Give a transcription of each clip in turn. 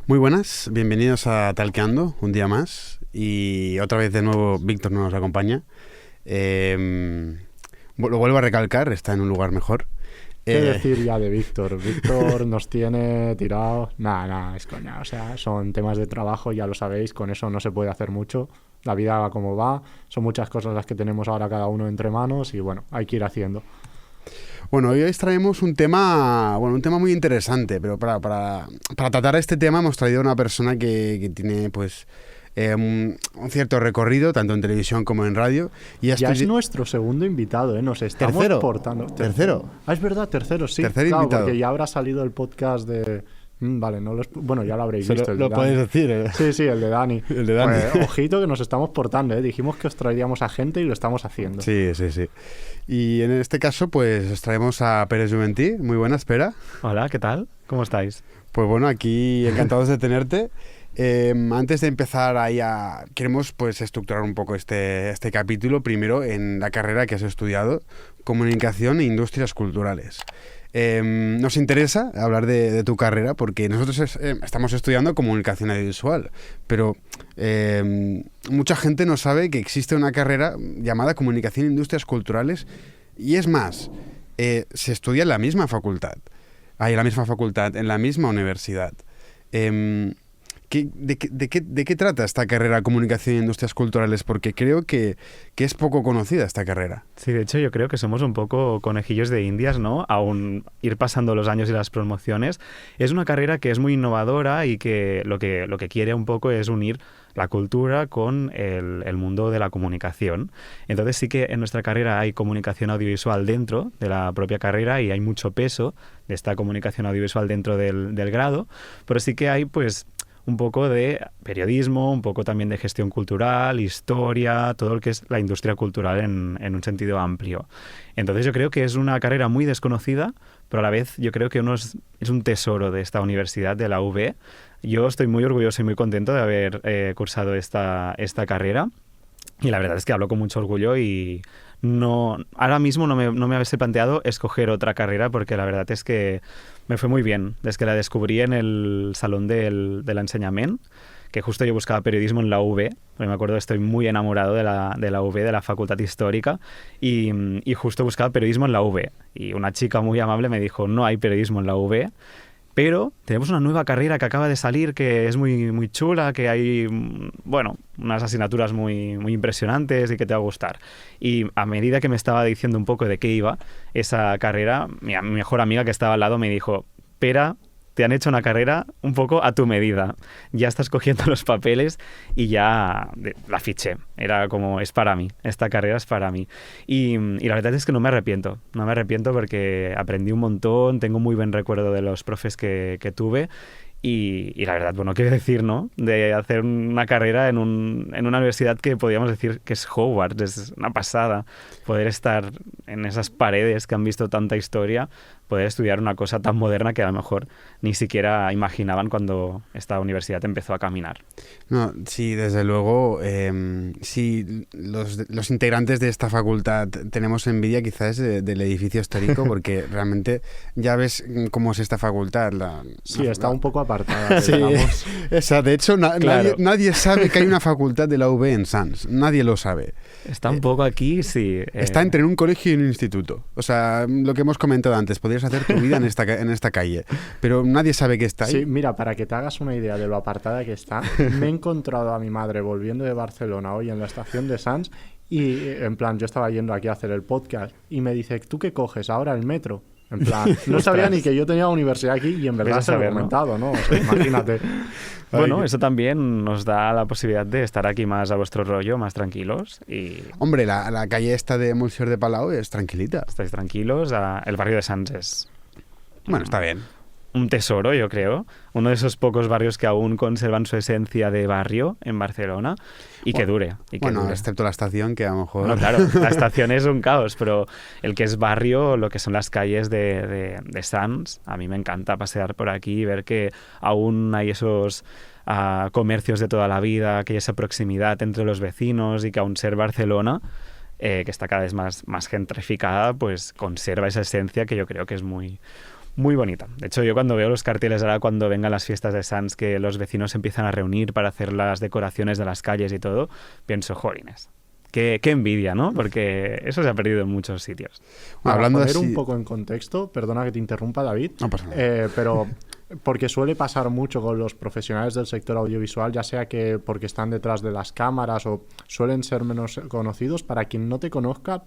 Muy buenas, bienvenidos a Talkeando, un día más. Y otra vez de nuevo Víctor no nos acompaña. Lo vuelvo a recalcar, está en un lugar mejor. ¿Qué decir ya de Víctor? Víctor nos tiene tirados. Nada, es coña. O sea, son temas de trabajo, ya lo sabéis, con eso no se puede hacer mucho. La vida va como va, son muchas cosas las que tenemos ahora cada uno entre manos y bueno, hay que ir haciendo. Bueno, hoy traemos un tema muy interesante, pero para tratar este tema hemos traído a una persona que tiene pues un cierto recorrido, tanto en televisión como en radio. Y ya es nuestro segundo invitado, nos estamos portando. ¿Tercero? Ah, es verdad, tercero, sí. Tercer invitado. Porque ya habrá salido el podcast de... Vale, bueno, ya lo habréis visto. Lo podéis decir, Sí, el de Dani. El de Dani. Pues, ojito que nos estamos portando, Dijimos que os traeríamos a gente y lo estamos haciendo. Sí. Y en este caso, pues os traemos a Pere Juventí. Muy buenas, Pere. Hola, ¿qué tal? ¿Cómo estáis? Pues bueno, aquí encantados de tenerte. Antes de empezar queremos pues estructurar un poco este capítulo primero en la carrera que has estudiado, Comunicación e Industrias Culturales. Nos interesa hablar de tu carrera porque nosotros estamos estudiando comunicación audiovisual, pero mucha gente no sabe que existe una carrera llamada Comunicación e Industrias Culturales y es más, se estudia en la misma facultad, en la misma universidad. ¿De qué trata esta carrera Comunicación e Industrias Culturales? Porque creo que es poco conocida esta carrera. Sí, de hecho yo creo que somos un poco conejillos de indias, ¿no? Aún ir pasando los años y las promociones. Es una carrera que es muy innovadora y que lo que quiere un poco es unir la cultura con el mundo de la comunicación. Entonces sí que en nuestra carrera hay comunicación audiovisual dentro de la propia carrera y hay mucho peso de esta comunicación audiovisual dentro del grado, pero sí que hay pues un poco de periodismo, un poco también de gestión cultural, historia, todo lo que es la industria cultural en un sentido amplio. Entonces yo creo que es una carrera muy desconocida, pero a la vez yo creo que es un tesoro de esta universidad, de la UB. Yo estoy muy orgulloso y muy contento de haber cursado esta carrera y la verdad es que hablo con mucho orgullo y ahora mismo no me habéis planteado escoger otra carrera porque la verdad es que me fue muy bien. Desde que la descubrí en el salón del enseñament, que justo yo buscaba periodismo en la UB, porque me acuerdo que estoy muy enamorado de la UB, de la Facultad Histórica, y justo buscaba periodismo en la UB. Y una chica muy amable me dijo, no hay periodismo en la UB, pero tenemos una nueva carrera que acaba de salir que es muy, muy chula, que hay, bueno, unas asignaturas muy, muy impresionantes y que te va a gustar. Y a medida que me estaba diciendo un poco de qué iba esa carrera, mi mejor amiga que estaba al lado me dijo, Pera, te han hecho una carrera un poco a tu medida. Ya estás cogiendo los papeles y ya la fiché. Era como, es para mí, esta carrera es para mí. Y la verdad es que no me arrepiento porque aprendí un montón, tengo muy buen recuerdo de los profes que tuve. Y la verdad, bueno, qué decir, ¿no? De hacer una carrera en una universidad que podríamos decir que es Hogwarts, es una pasada. Poder estar en esas paredes que han visto tanta historia, poder estudiar una cosa tan moderna que a lo mejor ni siquiera imaginaban cuando esta universidad empezó a caminar. No, sí, desde luego, sí, los integrantes de esta facultad tenemos envidia quizás del edificio histórico porque realmente ya ves cómo es esta facultad. Sí, está un poco apartada. Sí, de hecho, claro. nadie sabe que hay una facultad de la UB en Sants, nadie lo sabe. Está un poco aquí, sí. Está entre un colegio y un instituto. O sea, lo que hemos comentado antes, podrías hacer tu vida en esta calle, pero nadie sabe que está ahí. Sí, mira, para que te hagas una idea de lo apartada que está, me he encontrado a mi madre volviendo de Barcelona hoy en la estación de Sants y en plan, yo estaba yendo aquí a hacer el podcast y me dice, ¿tú qué coges ahora el metro? En plan, no sabía ni que yo tenía universidad aquí y en verdad se lo he comentado, ¿no? O sea, imagínate. Bueno, eso también nos da la posibilidad de estar aquí más a vuestro rollo, más tranquilos. Hombre, la calle esta de Monsieur de Palau es tranquilita. Estáis tranquilos. El barrio de Sants es... Bueno, está bien. Un tesoro, yo creo. Uno de esos pocos barrios que aún conservan su esencia de barrio en Barcelona y que dure. Excepto la estación, que a lo mejor... No, claro, la estación es un caos, pero el que es barrio, lo que son las calles de Sants, a mí me encanta pasear por aquí y ver que aún hay esos comercios de toda la vida, que hay esa proximidad entre los vecinos y que aún ser Barcelona, que está cada vez más gentrificada, pues conserva esa esencia que yo creo que es muy... muy bonita. De hecho, yo cuando veo los carteles ahora, cuando vengan las fiestas de Sants, que los vecinos se empiezan a reunir para hacer las decoraciones de las calles y todo, pienso, jolines, qué envidia, ¿no? Porque eso se ha perdido en muchos sitios. Para Hablando poner así... un poco en contexto, perdona que te interrumpa, David, No pasa nada. pero porque suele pasar mucho con los profesionales del sector audiovisual, ya sea que porque están detrás de las cámaras o suelen ser menos conocidos. Para quien no te conozca,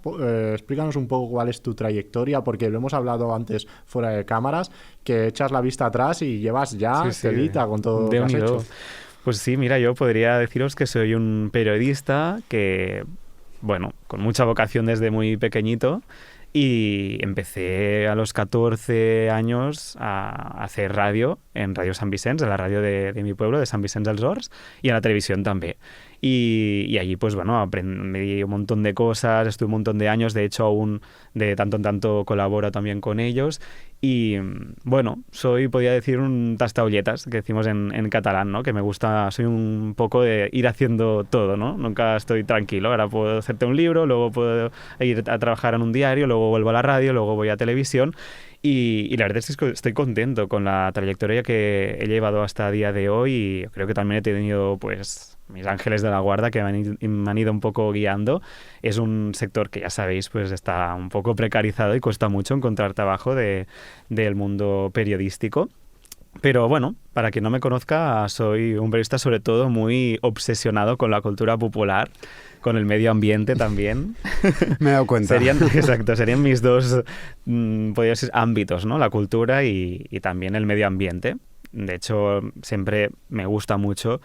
explícanos un poco cuál es tu trayectoria, porque lo hemos hablado antes fuera de cámaras, que echas la vista atrás y llevas ya telita con todo lo que has hecho. Pues sí, mira, yo podría deciros que soy un periodista que, bueno, con mucha vocación desde muy pequeñito, y empecé a los 14 años a hacer radio en Radio Sant Vicenç, en la radio de mi pueblo, de Sant Vicenç dels Horts, y en la televisión también. Y allí, pues bueno, aprendí un montón de cosas, estuve un montón de años, de hecho aún de tanto en tanto colaboro también con ellos. Y bueno, podría decir un tastaolletas, que decimos en catalán, ¿no? Que me gusta, soy un poco de ir haciendo todo, ¿no? Nunca estoy tranquilo. Ahora puedo hacerte un libro, luego puedo ir a trabajar en un diario, luego vuelvo a la radio, luego voy a televisión. Y la verdad es que estoy contento con la trayectoria que he llevado hasta el día de hoy, y creo que también he tenido, pues, mis ángeles de la guarda que me han ido un poco guiando. Es un sector que, ya sabéis, pues está un poco precarizado y cuesta mucho encontrar trabajo del mundo periodístico. Pero bueno, para quien no me conozca, soy un periodista sobre todo muy obsesionado con la cultura popular, con el medio ambiente también. Me he dado cuenta. Serían mis dos, podría decir, ámbitos, ¿no? La cultura y también el medio ambiente. De hecho, siempre me gusta mucho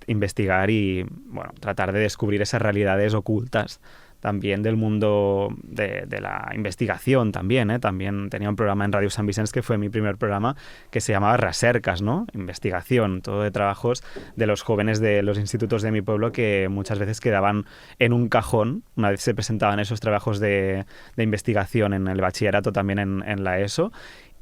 investigar y, bueno, tratar de descubrir esas realidades ocultas también del mundo de la investigación también, ¿eh? También tenía un programa en Radio Sant Vicenç que fue mi primer programa, que se llamaba Recercas, ¿no? Investigación, todo de trabajos de los jóvenes de los institutos de mi pueblo que muchas veces quedaban en un cajón una vez se presentaban esos trabajos de investigación en el bachillerato, también en la ESO.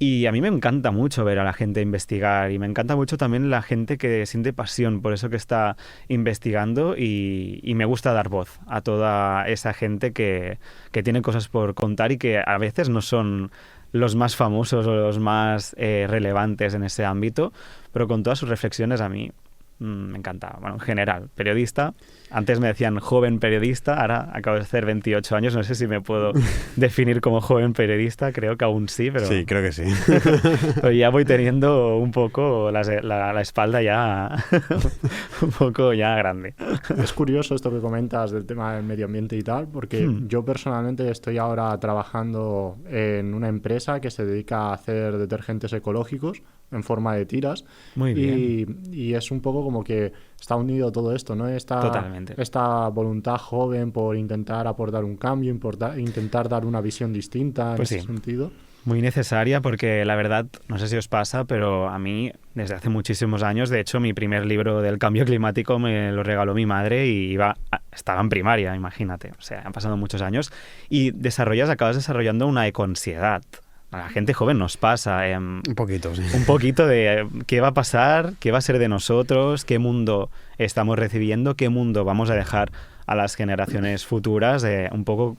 Y a mí me encanta mucho ver a la gente investigar, y me encanta mucho también la gente que siente pasión por eso que está investigando, y me gusta dar voz a toda esa gente que tiene cosas por contar y que a veces no son los más famosos o los más relevantes en ese ámbito, pero con todas sus reflexiones a mí me encanta. Bueno, en general, periodista. Antes me decían joven periodista, ahora acabo de hacer 28 años, no sé si me puedo definir como joven periodista, creo que aún sí, pero... Sí, creo que sí. Pero ya voy teniendo un poco la espalda ya un poco ya grande. Es curioso esto que comentas del tema del medio ambiente y tal, porque yo personalmente estoy ahora trabajando en una empresa que se dedica a hacer detergentes ecológicos en forma de tiras. Muy bien. Y es un poco como que está unido todo esto, ¿no? Totalmente. Esta voluntad joven por intentar aportar un cambio, intentar dar una visión distinta en ese sentido. Muy necesaria, porque la verdad, no sé si os pasa, pero a mí desde hace muchísimos años, de hecho mi primer libro del cambio climático me lo regaló mi madre y estaba en primaria, imagínate, o sea, han pasado muchos años y acabas desarrollando una ecoansiedad. A la gente joven nos pasa un poquito, sí. Un poquito de qué va a pasar, qué va a ser de nosotros, qué mundo estamos recibiendo, qué mundo vamos a dejar a las generaciones futuras. Un poco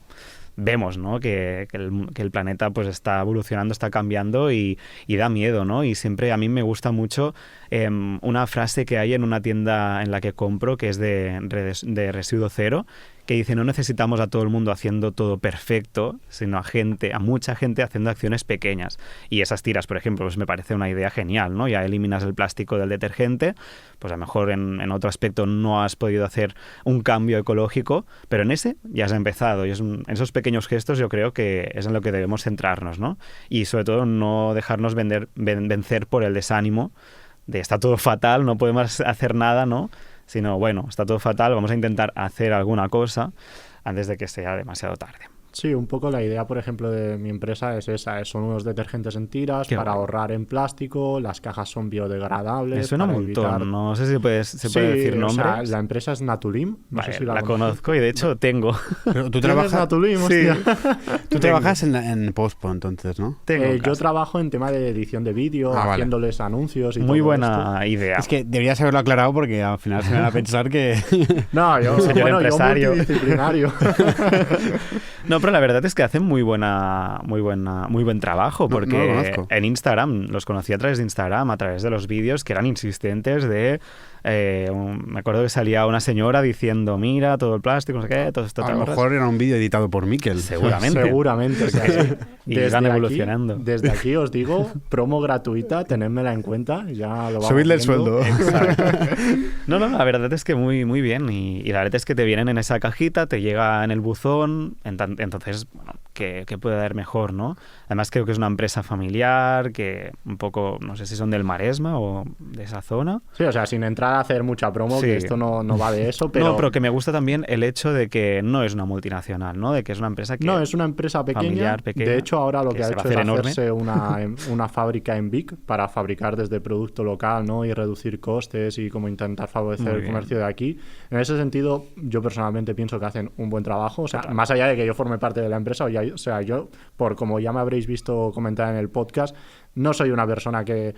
vemos, ¿no? que el planeta pues está evolucionando, está cambiando y da miedo, ¿no? Y siempre a mí me gusta mucho una frase que hay en una tienda en la que compro, que es de Residuo Cero, que dice: no necesitamos a todo el mundo haciendo todo perfecto, sino a mucha gente haciendo acciones pequeñas. Y esas tiras, por ejemplo, pues me parece una idea genial, ¿no? Ya eliminas el plástico del detergente, pues a lo mejor en otro aspecto no has podido hacer un cambio ecológico, pero en ese ya has empezado. Y en esos pequeños gestos yo creo que es en lo que debemos centrarnos, ¿no? Y sobre todo no dejarnos vencer por el desánimo de está todo fatal, no podemos hacer nada, ¿no? Sino, bueno, está todo fatal, vamos a intentar hacer alguna cosa antes de que sea demasiado tarde. Sí, un poco la idea, por ejemplo, de mi empresa es esa. Son unos detergentes en tiras para ahorrar en plástico, las cajas son biodegradables. Me suena un montón, no sé si se puede decir nombre. O sea, la empresa es Natulim, no sé si la conozco y de hecho tengo. Pero tú trabajas Natulim, sí. Hostia. Tú trabajas en Postpo, entonces, ¿no? Yo trabajo en tema de edición de vídeo, haciéndoles anuncios y muy todo buena esto. idea. Es que deberías haberlo aclarado porque al final se me va a pensar que... No, yo empresario. multidisciplinario. No, No, pero la verdad es que hacen muy buen trabajo, porque no lo conozco. en Instagram, los conocí a través de Instagram, a través de los vídeos que eran insistentes de... me acuerdo que salía una señora diciendo, mira, todo el plástico, no sé qué, todo esto. A lo mejor era un vídeo editado por Mikel. Seguramente. O sea, sí. Y van evolucionando. Desde aquí os digo, promo gratuita, tenedmela en cuenta, ya lo vamos Subidle el viendo. sueldo. Exacto. No, la verdad es que muy, muy bien. Y la verdad es que te vienen en esa cajita, te llega en el buzón, entonces, bueno, ¿qué puede dar mejor, no? Además creo que es una empresa familiar, que un poco, no sé si son del Maresma o de esa zona. Sí, o sea, sin entrar a hacer mucha promo, Sí. que esto no va de eso, pero... No, pero que me gusta también el hecho de que no es una multinacional, ¿no? De que es una empresa que... No, es una empresa pequeña. familiar, pequeña, De hecho, ahora lo que ha se va hecho a es hacer enorme. hacerse una fábrica en Vic para fabricar desde producto local, ¿no? Y reducir costes y como intentar favorecer Muy el bien. comercio de aquí. En ese sentido, yo personalmente pienso que hacen un buen trabajo. O sea, Total. más allá de que yo forme parte de la empresa, o sea, yo, por como ya me habréis visto comentar en el podcast, no soy una persona que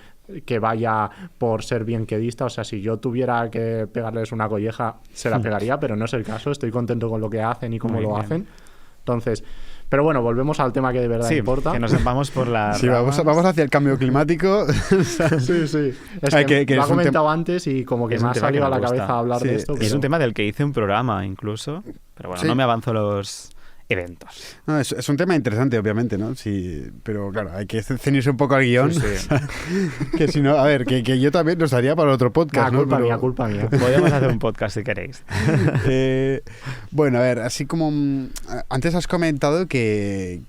vaya por ser bienquedista. O sea, si yo tuviera que pegarles una colleja, se la pegaría, pero no es el caso. Estoy contento con lo que hacen y cómo Muy lo bien. hacen. Entonces, pero bueno, volvemos al tema que de verdad Sí, importa. que nos vamos por la... Sí, vamos hacia el cambio climático. Sí, sí. Es Ay, que que lo es he un comentado antes y como que es me un ha tema que salido a me la gusta. cabeza hablar Sí, de esto. Y es pero- un tema del que hice un programa incluso, pero bueno, Sí. no me avanzo los eventos. No, es un tema interesante, obviamente, ¿no? Sí, pero claro, hay que ceñirse un poco al guión. Sí, sí. Que si no, a ver, que yo también nos haría para otro podcast, Nah, ¿no? Pero- culpa mía. Podemos hacer un podcast si queréis. Bueno, a ver, así como antes has comentado que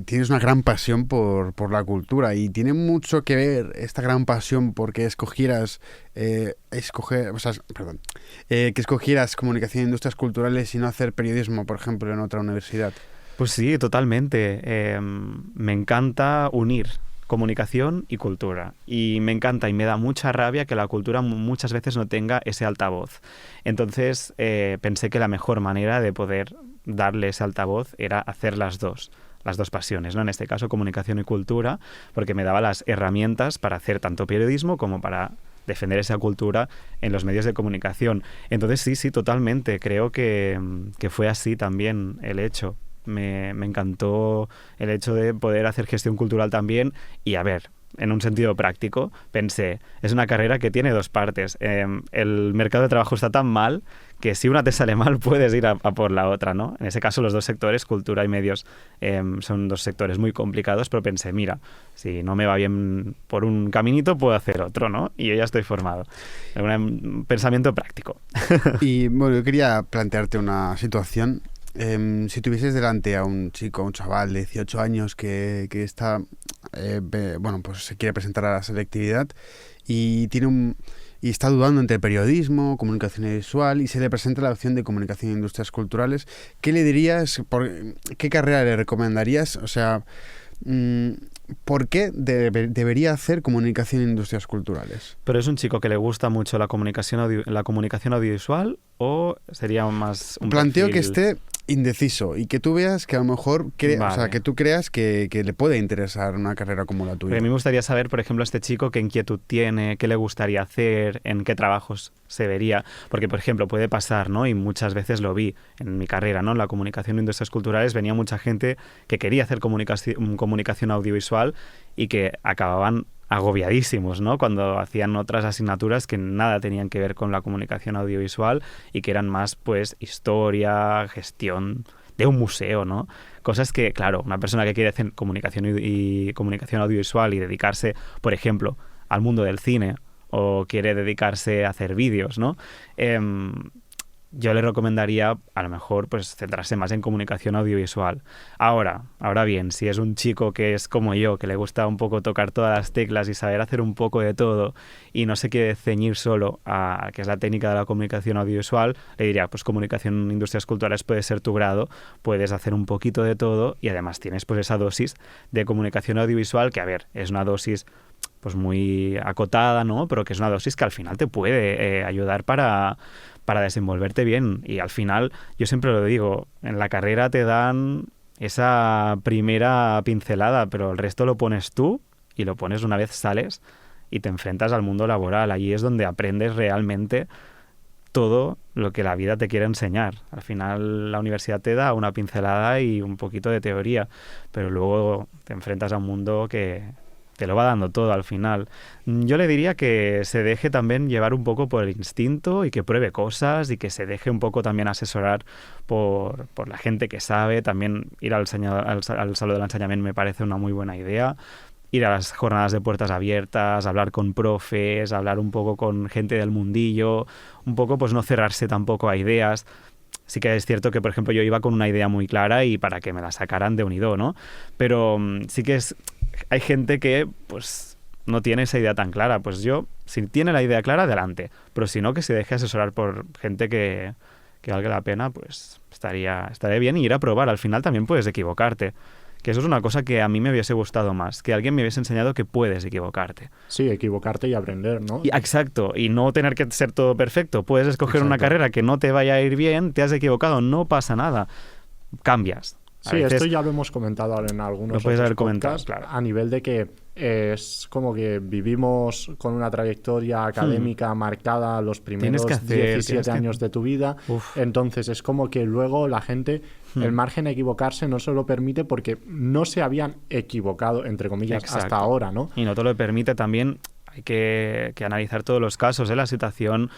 tienes una gran pasión por la cultura y tiene mucho que ver esta gran pasión porque escogieras que escogieras comunicación e industrias culturales y no hacer periodismo, por ejemplo, en otra universidad. Pues sí, totalmente. Me encanta unir comunicación y cultura. Y me encanta y me da mucha rabia que la cultura muchas veces no tenga ese altavoz. Entonces pensé que la mejor manera de poder darle ese altavoz era hacer las dos pasiones, ¿no? En este caso, comunicación y cultura, porque me daba las herramientas para hacer tanto periodismo como para defender esa cultura en los medios de comunicación. Entonces sí, totalmente. Creo que fue así también el hecho. Me encantó el hecho de poder hacer gestión cultural también y, a ver, en un sentido práctico, pensé, es una carrera que tiene dos partes. El mercado de trabajo está tan mal que si una te sale mal puedes ir a por la otra, ¿no? En ese caso los dos sectores, cultura y medios, son dos sectores muy complicados, pero pensé, mira, si no me va bien por un caminito puedo hacer otro, ¿no? Y yo ya estoy formado. Un pensamiento práctico. Y bueno, yo quería plantearte una situación. Si tuvieses delante a un chico, a un chaval de 18 años que está, pues se quiere presentar a la selectividad y y está dudando entre periodismo, comunicación visual y se le presenta la opción de comunicación e industrias culturales, ¿qué le dirías? ¿Qué carrera le recomendarías? O sea, ¿por qué debería hacer comunicación e industrias culturales? ¿Pero es un chico que le gusta mucho la comunicación audiovisual o sería más un Planteo perfil? que esté indeciso y que tú veas que a lo mejor, o sea, que tú creas que le puede interesar una carrera como la tuya. Porque a mí me gustaría saber, por ejemplo, este chico qué inquietud tiene, qué le gustaría hacer, en qué trabajos se vería. Porque, por ejemplo, puede pasar, ¿no? Y muchas veces lo vi en mi carrera, ¿no? En la comunicación de industrias culturales venía mucha gente que quería hacer comunicación audiovisual y que acababan agobiadísimos, ¿no? Cuando hacían otras asignaturas que nada tenían que ver con la comunicación audiovisual y que eran más, pues, historia, gestión de un museo, ¿no? Cosas que, claro, una persona que quiere hacer comunicación y comunicación audiovisual y dedicarse, por ejemplo, al mundo del cine o quiere dedicarse a hacer vídeos, ¿no? Yo le recomendaría, a lo mejor, pues centrarse más en comunicación audiovisual. Ahora bien, si es un chico que es como yo, que le gusta un poco tocar todas las teclas y saber hacer un poco de todo y no se quiere ceñir solo a que es la técnica de la comunicación audiovisual, le diría, pues comunicación industrias culturales puede ser tu grado, puedes hacer un poquito de todo y además tienes pues esa dosis de comunicación audiovisual que, a ver, es una dosis pues muy acotada, ¿no? Pero que es una dosis que al final te puede ayudar para desenvolverte bien. Y al final, yo siempre lo digo, en la carrera te dan esa primera pincelada, pero el resto lo pones tú y lo pones una vez sales y te enfrentas al mundo laboral. Allí es donde aprendes realmente todo lo que la vida te quiere enseñar. Al final la universidad te da una pincelada y un poquito de teoría, pero luego te enfrentas a un mundo que te lo va dando todo al final. Yo le diría que se deje también llevar un poco por el instinto y que pruebe cosas y que se deje un poco también asesorar por la gente que sabe. También ir al Saló de l'Ensenyament me parece una muy buena idea. Ir a las jornadas de puertas abiertas, hablar con profes, hablar un poco con gente del mundillo, un poco pues no cerrarse tampoco a ideas. Sí que es cierto que, por ejemplo, yo iba con una idea muy clara y para que me la sacaran de unido, ¿no? Pero sí que hay gente que pues no tiene esa idea tan clara. Pues yo, si tiene la idea clara, adelante. Pero si no, que se deje asesorar por gente que valga la pena, pues estaría bien, y ir a probar. Al final también puedes equivocarte. Que eso es una cosa que a mí me hubiese gustado más, que alguien me hubiese enseñado que puedes equivocarte. Sí, equivocarte y aprender, ¿no? Exacto, y no tener que ser todo perfecto. Puedes escoger una carrera que no te vaya a ir bien, te has equivocado, no pasa nada. Cambias. Sí, esto ya lo hemos comentado en algunos lo puedes haber podcasts, comentado, claro. A nivel de que es como que vivimos con una trayectoria académica marcada los primeros 17 años de tu vida. Entonces es como que luego la gente, el margen a equivocarse no se lo permite porque no se habían equivocado, entre comillas, hasta ahora, ¿no? Y no te lo permite también. Hay que analizar todos los casos, la situación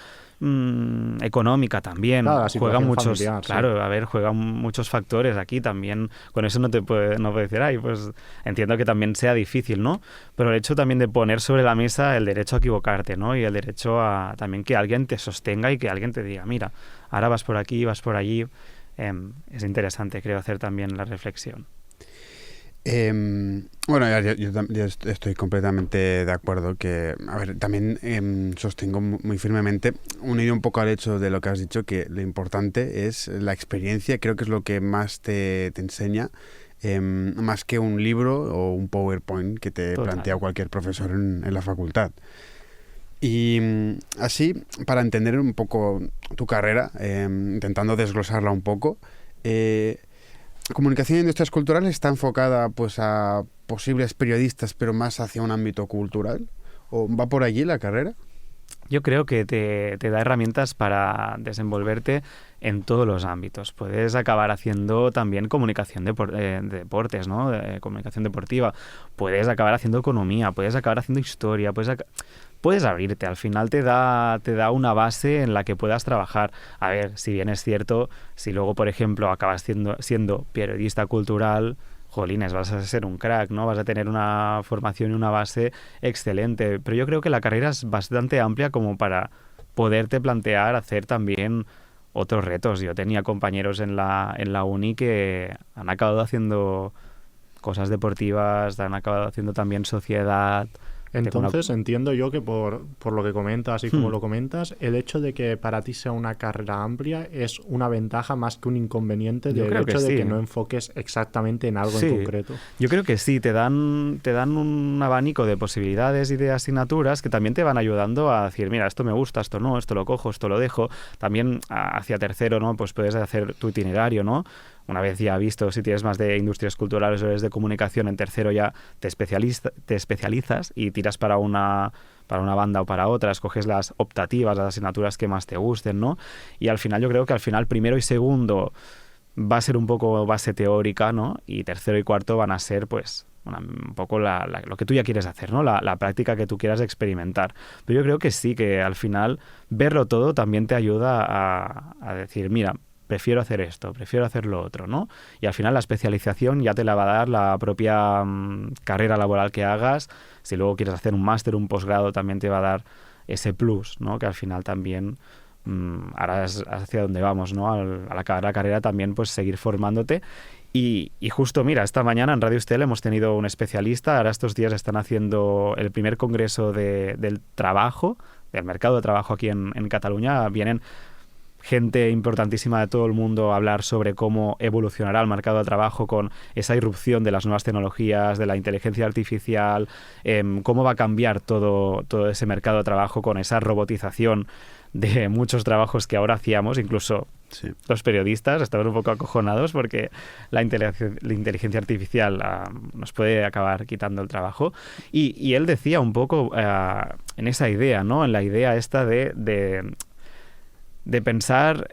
económica también. Claro, juega muchos, familiar, claro, a ver, juegan muchos factores aquí también. Con eso no puede decir, ay, pues entiendo que también sea difícil, ¿no? Pero el hecho también de poner sobre la mesa el derecho a equivocarte, ¿no? Y el derecho a también que alguien te sostenga y que alguien te diga, mira, ahora vas por aquí, vas por allí. Es interesante, creo, hacer también la reflexión. Bueno, yo estoy completamente de acuerdo que, a ver, también sostengo muy firmemente, unido un poco al hecho de lo que has dicho, que lo importante es la experiencia. Creo que es lo que más te enseña, más que un libro o un PowerPoint que te plantea cualquier profesor en la facultad. Y así, para entender un poco tu carrera, intentando desglosarla un poco, Comunicación e Industrias Culturales está enfocada pues a posibles periodistas, pero más hacia un ámbito cultural. ¿O va por allí la carrera? Yo creo que te da herramientas para desenvolverte en todos los ámbitos. Puedes acabar haciendo también comunicación de deportes, ¿no? Comunicación deportiva. Puedes acabar haciendo economía, puedes acabar haciendo historia, puedes abrirte. Al final te da una base en la que puedas trabajar. A ver, si bien es cierto, si luego, por ejemplo, acabas siendo periodista cultural, jolines, vas a ser un crack, ¿no? Vas a tener una formación y una base excelente. Pero yo creo que la carrera es bastante amplia como para poderte plantear hacer también otros retos. Yo tenía compañeros en la uni que han acabado haciendo cosas deportivas, han acabado haciendo también sociedad. Entonces entiendo yo que por lo que comentas y como lo comentas, el hecho de que para ti sea una carrera amplia es una ventaja más que un inconveniente del hecho de que no enfoques exactamente en algo en concreto. Yo creo que sí, te dan un abanico de posibilidades y de asignaturas que también te van ayudando a decir, mira, esto me gusta, esto no, esto lo cojo, esto lo dejo. También hacia tercero, ¿no? Pues puedes hacer tu itinerario, ¿no? Una vez ya visto si tienes más de industrias culturales o eres de comunicación, en tercero ya te especializas y tiras para una banda o para otra, escoges las optativas, las asignaturas que más te gusten, ¿no? Y al final yo creo que primero y segundo va a ser un poco base teórica, ¿no? Y tercero y cuarto van a ser, pues, un poco lo que tú ya quieres hacer, ¿no? La práctica que tú quieras experimentar. Pero yo creo que sí, que al final verlo todo también te ayuda a decir, mira, prefiero hacer esto, prefiero hacer lo otro, ¿no? Y al final la especialización ya te la va a dar la propia carrera laboral que hagas. Si luego quieres hacer un máster, un posgrado, también te va a dar ese plus, ¿no? Que al final también ahora es hacia donde vamos, ¿no? Al acabar la carrera también pues seguir formándote. Y justo, mira, esta mañana en Radio Estel hemos tenido un especialista. Ahora estos días están haciendo el primer congreso del trabajo, del mercado de trabajo aquí en Cataluña. Vienen gente importantísima de todo el mundo a hablar sobre cómo evolucionará el mercado de trabajo con esa irrupción de las nuevas tecnologías, de la inteligencia artificial, cómo va a cambiar todo ese mercado de trabajo con esa robotización de muchos trabajos que ahora hacíamos, incluso los periodistas estaban un poco acojonados porque la inteligencia artificial nos puede acabar quitando el trabajo. Y él decía un poco en esa idea, ¿no? En la idea esta de de pensar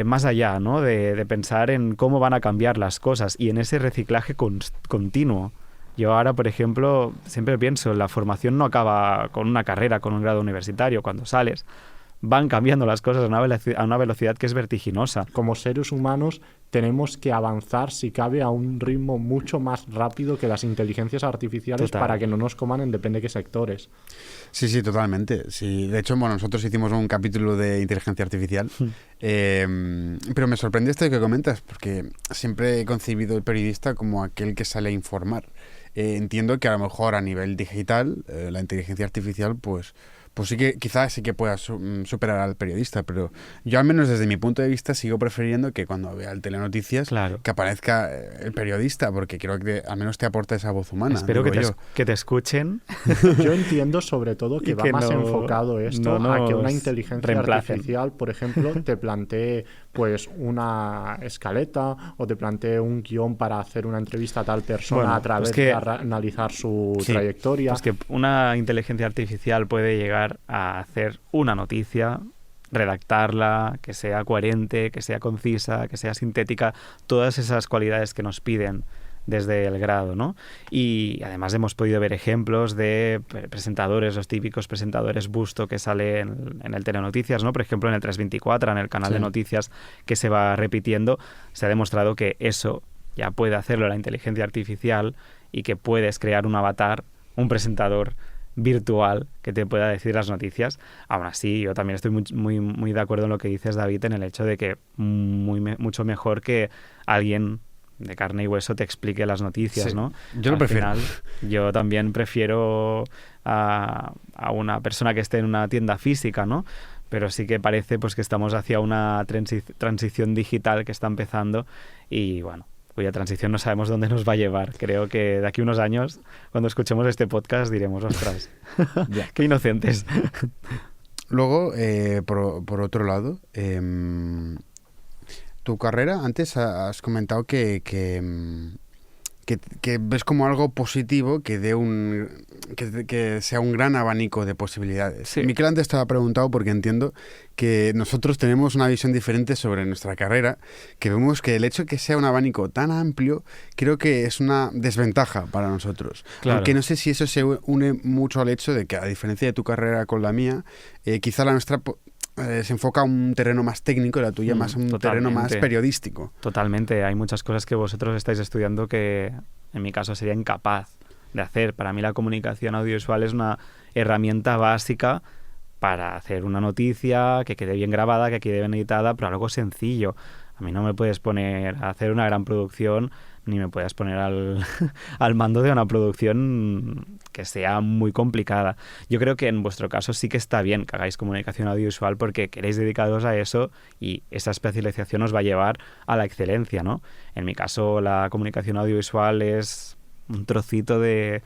más allá, ¿no? De pensar en cómo van a cambiar las cosas y en ese reciclaje continuo. Yo ahora, por ejemplo, siempre pienso, la formación no acaba con una carrera, con un grado universitario. Cuando sales, van cambiando las cosas a una velocidad que es vertiginosa. Como seres humanos tenemos que avanzar, si cabe, a un ritmo mucho más rápido que las inteligencias artificiales. Total. Para que no nos coman en depende de qué sectores. Sí, totalmente. Sí, de hecho, bueno, nosotros hicimos un capítulo de inteligencia artificial, pero me sorprende esto que comentas, porque siempre he concebido el periodista como aquel que sale a informar. Entiendo que a lo mejor a nivel digital, la inteligencia artificial, pues sí que quizás sí que pueda superar al periodista, pero yo al menos desde mi punto de vista sigo prefiriendo que cuando vea el telenoticias Claro. que aparezca el periodista, porque creo que al menos te aporta esa voz humana. Espero digo yo. que te escuchen. Yo entiendo sobre todo que Y va que más no- enfocado esto no a que una nos inteligencia reemplacen. artificial, por ejemplo, te plantee pues una escaleta o te plantee un guión para hacer una entrevista a tal persona Bueno, a través pues que- de analizar su Sí, trayectoria. Pues que una inteligencia artificial puede llegar a hacer una noticia, redactarla, que sea coherente, que sea concisa, que sea sintética, todas esas cualidades que nos piden desde el grado, ¿no? Y además hemos podido ver ejemplos de presentadores, los típicos presentadores busto que salen en el Telenoticias, ¿no? Por ejemplo, en el 324, en el canal de noticias que se va repitiendo, se ha demostrado que eso ya puede hacerlo la inteligencia artificial y que puedes crear un avatar, un presentador virtual que te pueda decir las noticias. Aún así, yo también estoy muy de acuerdo en lo que dices, David, en el hecho de que mucho mejor que alguien de carne y hueso te explique las noticias, Sí, ¿no? yo lo Al prefiero. final, yo también prefiero a una persona que esté en una tienda física, ¿no? Pero sí que parece pues que estamos hacia una transición digital que está empezando y, bueno, cuya transición no sabemos dónde nos va a llevar. Creo que de aquí a unos años, cuando escuchemos este podcast, diremos, ostras, qué inocentes. Luego, por otro lado, tu carrera, antes has comentado que ves como algo positivo que dé que sea un gran abanico de posibilidades. Sí. Miquel antes te ha preguntado porque entiendo que nosotros tenemos una visión diferente sobre nuestra carrera, que vemos que el hecho de que sea un abanico tan amplio creo que es una desventaja para nosotros. Claro. Aunque no sé si eso se une mucho al hecho de que, a diferencia de tu carrera con la mía, quizá la nuestra se enfoca a un terreno más técnico y la tuya más a un terreno más Totalmente. periodístico. Totalmente, hay muchas cosas que vosotros estáis estudiando que en mi caso sería incapaz de hacer. Para mí la comunicación audiovisual es una herramienta básica para hacer una noticia que quede bien grabada, que quede bien editada, pero algo sencillo. A mí no me puedes poner a hacer una gran producción ni me puedes poner al mando de una producción que sea muy complicada. Yo creo que en vuestro caso sí que está bien que hagáis comunicación audiovisual porque queréis dedicaros a eso y esa especialización os va a llevar a la excelencia, ¿no? En mi caso la comunicación audiovisual es un trocito de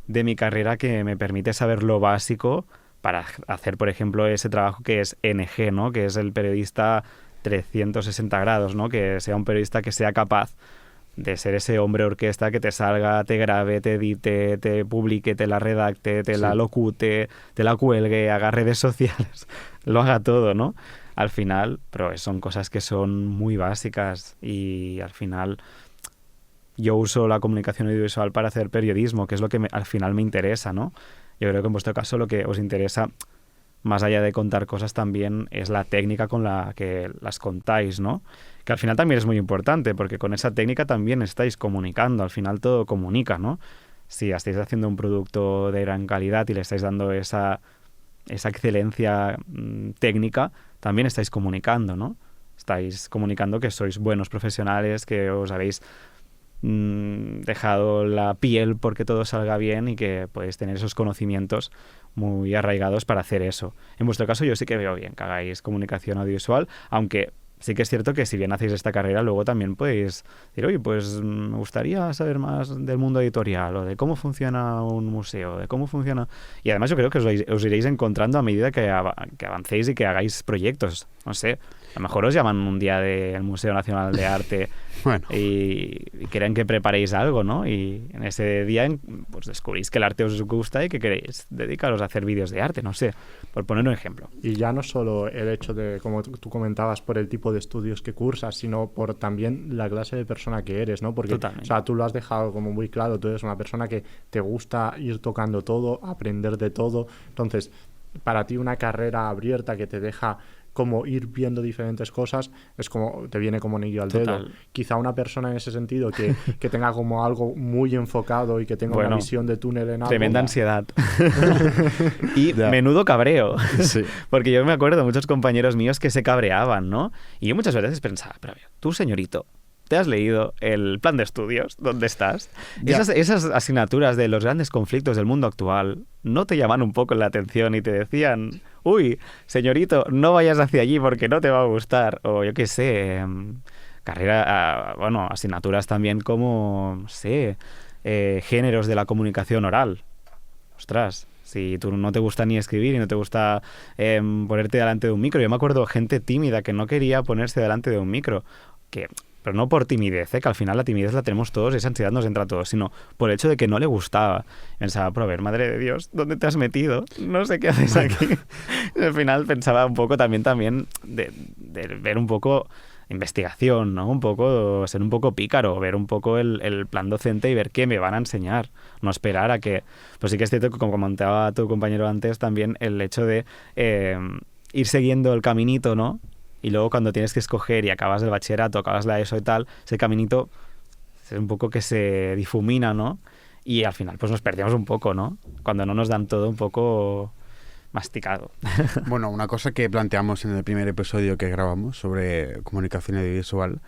mi carrera que me permite saber lo básico para hacer, por ejemplo, ese trabajo que es NG, ¿no? Que es el periodista 360 grados, ¿no? Que sea un periodista que sea capaz de ser ese hombre orquesta que te salga, te grabe, te edite, te publique, te la redacte, te la locute, te la cuelgue, haga redes sociales, lo haga todo, ¿no? Al final, pero son cosas que son muy básicas y al final yo uso la comunicación audiovisual para hacer periodismo, que es lo que al final me interesa, ¿no? Yo creo que en vuestro caso lo que os interesa, más allá de contar cosas, también es la técnica con la que las contáis, ¿no? Que al final también es muy importante, porque con esa técnica también estáis comunicando, al final todo comunica, ¿no? Si estáis haciendo un producto de gran calidad y le estáis dando esa excelencia técnica, también estáis comunicando, ¿no? Estáis comunicando que sois buenos profesionales, que os habéis dejado la piel porque todo salga bien y que podéis tener esos conocimientos muy arraigados para hacer eso. En vuestro caso yo sí que veo bien que hagáis comunicación audiovisual, aunque sí que es cierto que si bien hacéis esta carrera, luego también podéis decir, oye, pues me gustaría saber más del mundo editorial o de cómo funciona un museo, de cómo funciona... Y además yo creo que os iréis encontrando a medida que avancéis y que hagáis proyectos. no sé, a lo mejor os llaman un día del Museo Nacional de Arte Bueno. y quieren que preparéis algo, ¿no? Y en ese día pues descubrís que el arte os gusta y que queréis dedicaros a hacer vídeos de arte, no sé, por poner un ejemplo. Y ya no solo el hecho de, como tú comentabas, por el tipo de estudios que cursas, sino por también la clase de persona que eres, ¿no? Porque, Totalmente. o sea, tú lo has dejado como muy claro, tú eres una persona que te gusta ir tocando todo, aprender de todo. Entonces, para ti una carrera abierta que te deja como ir viendo diferentes cosas, es como, te viene como anillo al dedo. Total. Quizá una persona en ese sentido que tenga como algo muy enfocado y que tenga una visión de túnel en algo. Tremenda ansiedad. Y Ya. menudo cabreo. Sí. Porque yo me acuerdo de muchos compañeros míos que se cabreaban, ¿no? Y yo muchas veces pensaba, pero a ver, tú, señorito, ¿te has leído el plan de estudios? ¿Dónde estás? Ya. Esas asignaturas de los grandes conflictos del mundo actual, ¿no te llaman un poco la atención y te decían, uy, señorito, no vayas hacia allí porque no te va a gustar? O yo qué sé, asignaturas también como, no sé, géneros de la comunicación oral. Ostras, si tú no te gusta ni escribir y no te gusta ponerte delante de un micro. Yo me acuerdo gente tímida que no quería ponerse delante de un micro, pero no por timidez, que al final la timidez la tenemos todos, esa ansiedad nos entra a todos, sino por el hecho de que no le gustaba. Pensaba, pero a ver, madre de Dios, ¿dónde te has metido? No sé qué haces aquí. Y al final pensaba un poco también de ver un poco investigación, ¿no? Un poco, ser un poco pícaro, ver un poco el plan docente y ver qué me van a enseñar. No esperar a que... Pues sí que es cierto que, como comentaba tu compañero antes, también el hecho de ir siguiendo el caminito, ¿no? Y luego cuando tienes que escoger y acabas el bachillerato, acabas la ESO y tal, ese caminito es un poco que se difumina, ¿no? Y al final pues nos perdemos un poco, ¿no? Cuando no nos dan todo un poco masticado. Bueno, una cosa que planteamos en el primer episodio que grabamos sobre comunicación audiovisual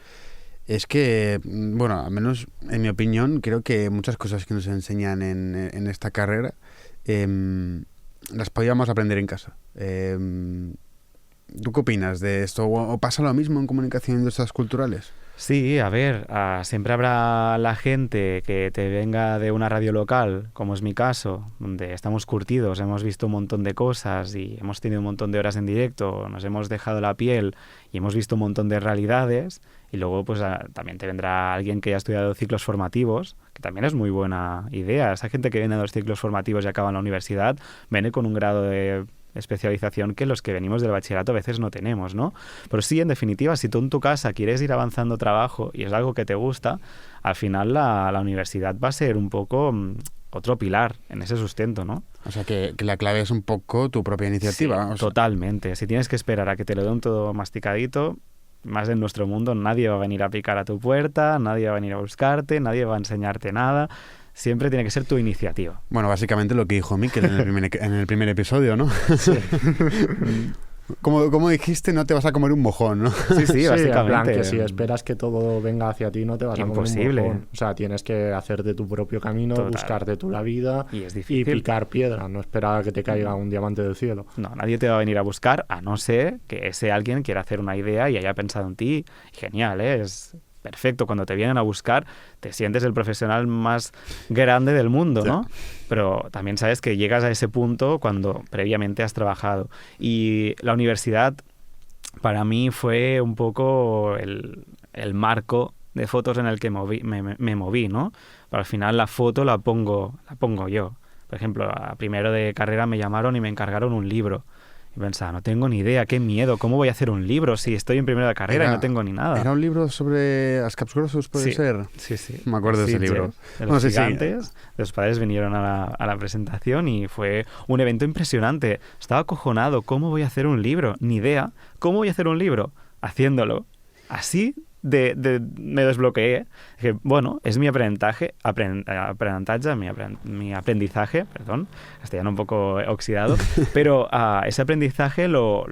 es que, bueno, al menos en mi opinión, creo que muchas cosas que nos enseñan en esta carrera las podíamos aprender en casa. ¿Tú qué opinas de esto? ¿O pasa lo mismo en comunicación e industrias culturales? Sí, a ver, siempre habrá la gente que te venga de una radio local, como es mi caso, donde estamos curtidos, hemos visto un montón de cosas y hemos tenido un montón de horas en directo, nos hemos dejado la piel y hemos visto un montón de realidades. Y luego pues también te vendrá alguien que haya estudiado ciclos formativos, que también es muy buena idea. Esa gente que viene de los ciclos formativos y acaba en la universidad, viene con un grado de especialización que los que venimos del bachillerato a veces no tenemos, ¿no? Pero sí, en definitiva, si tú en tu casa quieres ir avanzando trabajo y es algo que te gusta, al final la universidad va a ser un poco otro pilar en ese sustento, ¿no? O sea, que la clave es un poco tu propia iniciativa. Sí, o sea, totalmente. Si tienes que esperar a que te lo den todo masticadito, más en nuestro mundo, nadie va a venir a picar a tu puerta, nadie va a venir a buscarte, nadie va a enseñarte nada. Siempre tiene que ser tu iniciativa. bueno, básicamente lo que dijo Mikel en el primer episodio, ¿no? Sí. Como dijiste, no te vas a comer un mojón, ¿no? Sí, Sí, básicamente. en plan que si esperas que todo venga hacia ti, no te vas a comer un Imposible. mojón. O sea, tienes que hacerte tu propio camino, Total. buscarte tú la vida Y es y difícil. picar piedra, no esperar a que te caiga un diamante del cielo. No, nadie te va a venir a buscar, a no ser que ese alguien quiera hacer una idea y haya pensado en ti. Genial, ¿eh? Es perfecto. Cuando te vienen a buscar, te sientes el profesional más grande del mundo, ¿no? Pero también sabes que llegas a ese punto cuando previamente has trabajado. Y la universidad, para mí, fue un poco el marco de fotos en el que me moví, ¿no? Pero al final la foto la pongo yo. Por ejemplo, a primero de carrera me llamaron y me encargaron un libro. Y pensaba, no tengo ni idea, qué miedo, ¿cómo voy a hacer un libro si estoy en primera de carrera y no tengo ni nada? Era un libro sobre Ascaps Grossos, ¿puede ser? Sí. Me acuerdo de ese libro. De No los sé si- gigantes. Los padres vinieron a la presentación y fue un evento impresionante. Estaba acojonado. ¿Cómo voy a hacer un libro? Ni idea. ¿Cómo voy a hacer un libro? Haciéndolo. Así me desbloqueé. Dije, bueno, es mi aprendizaje, mi aprendizaje, perdón, castellano un poco oxidado, pero ese aprendizaje lo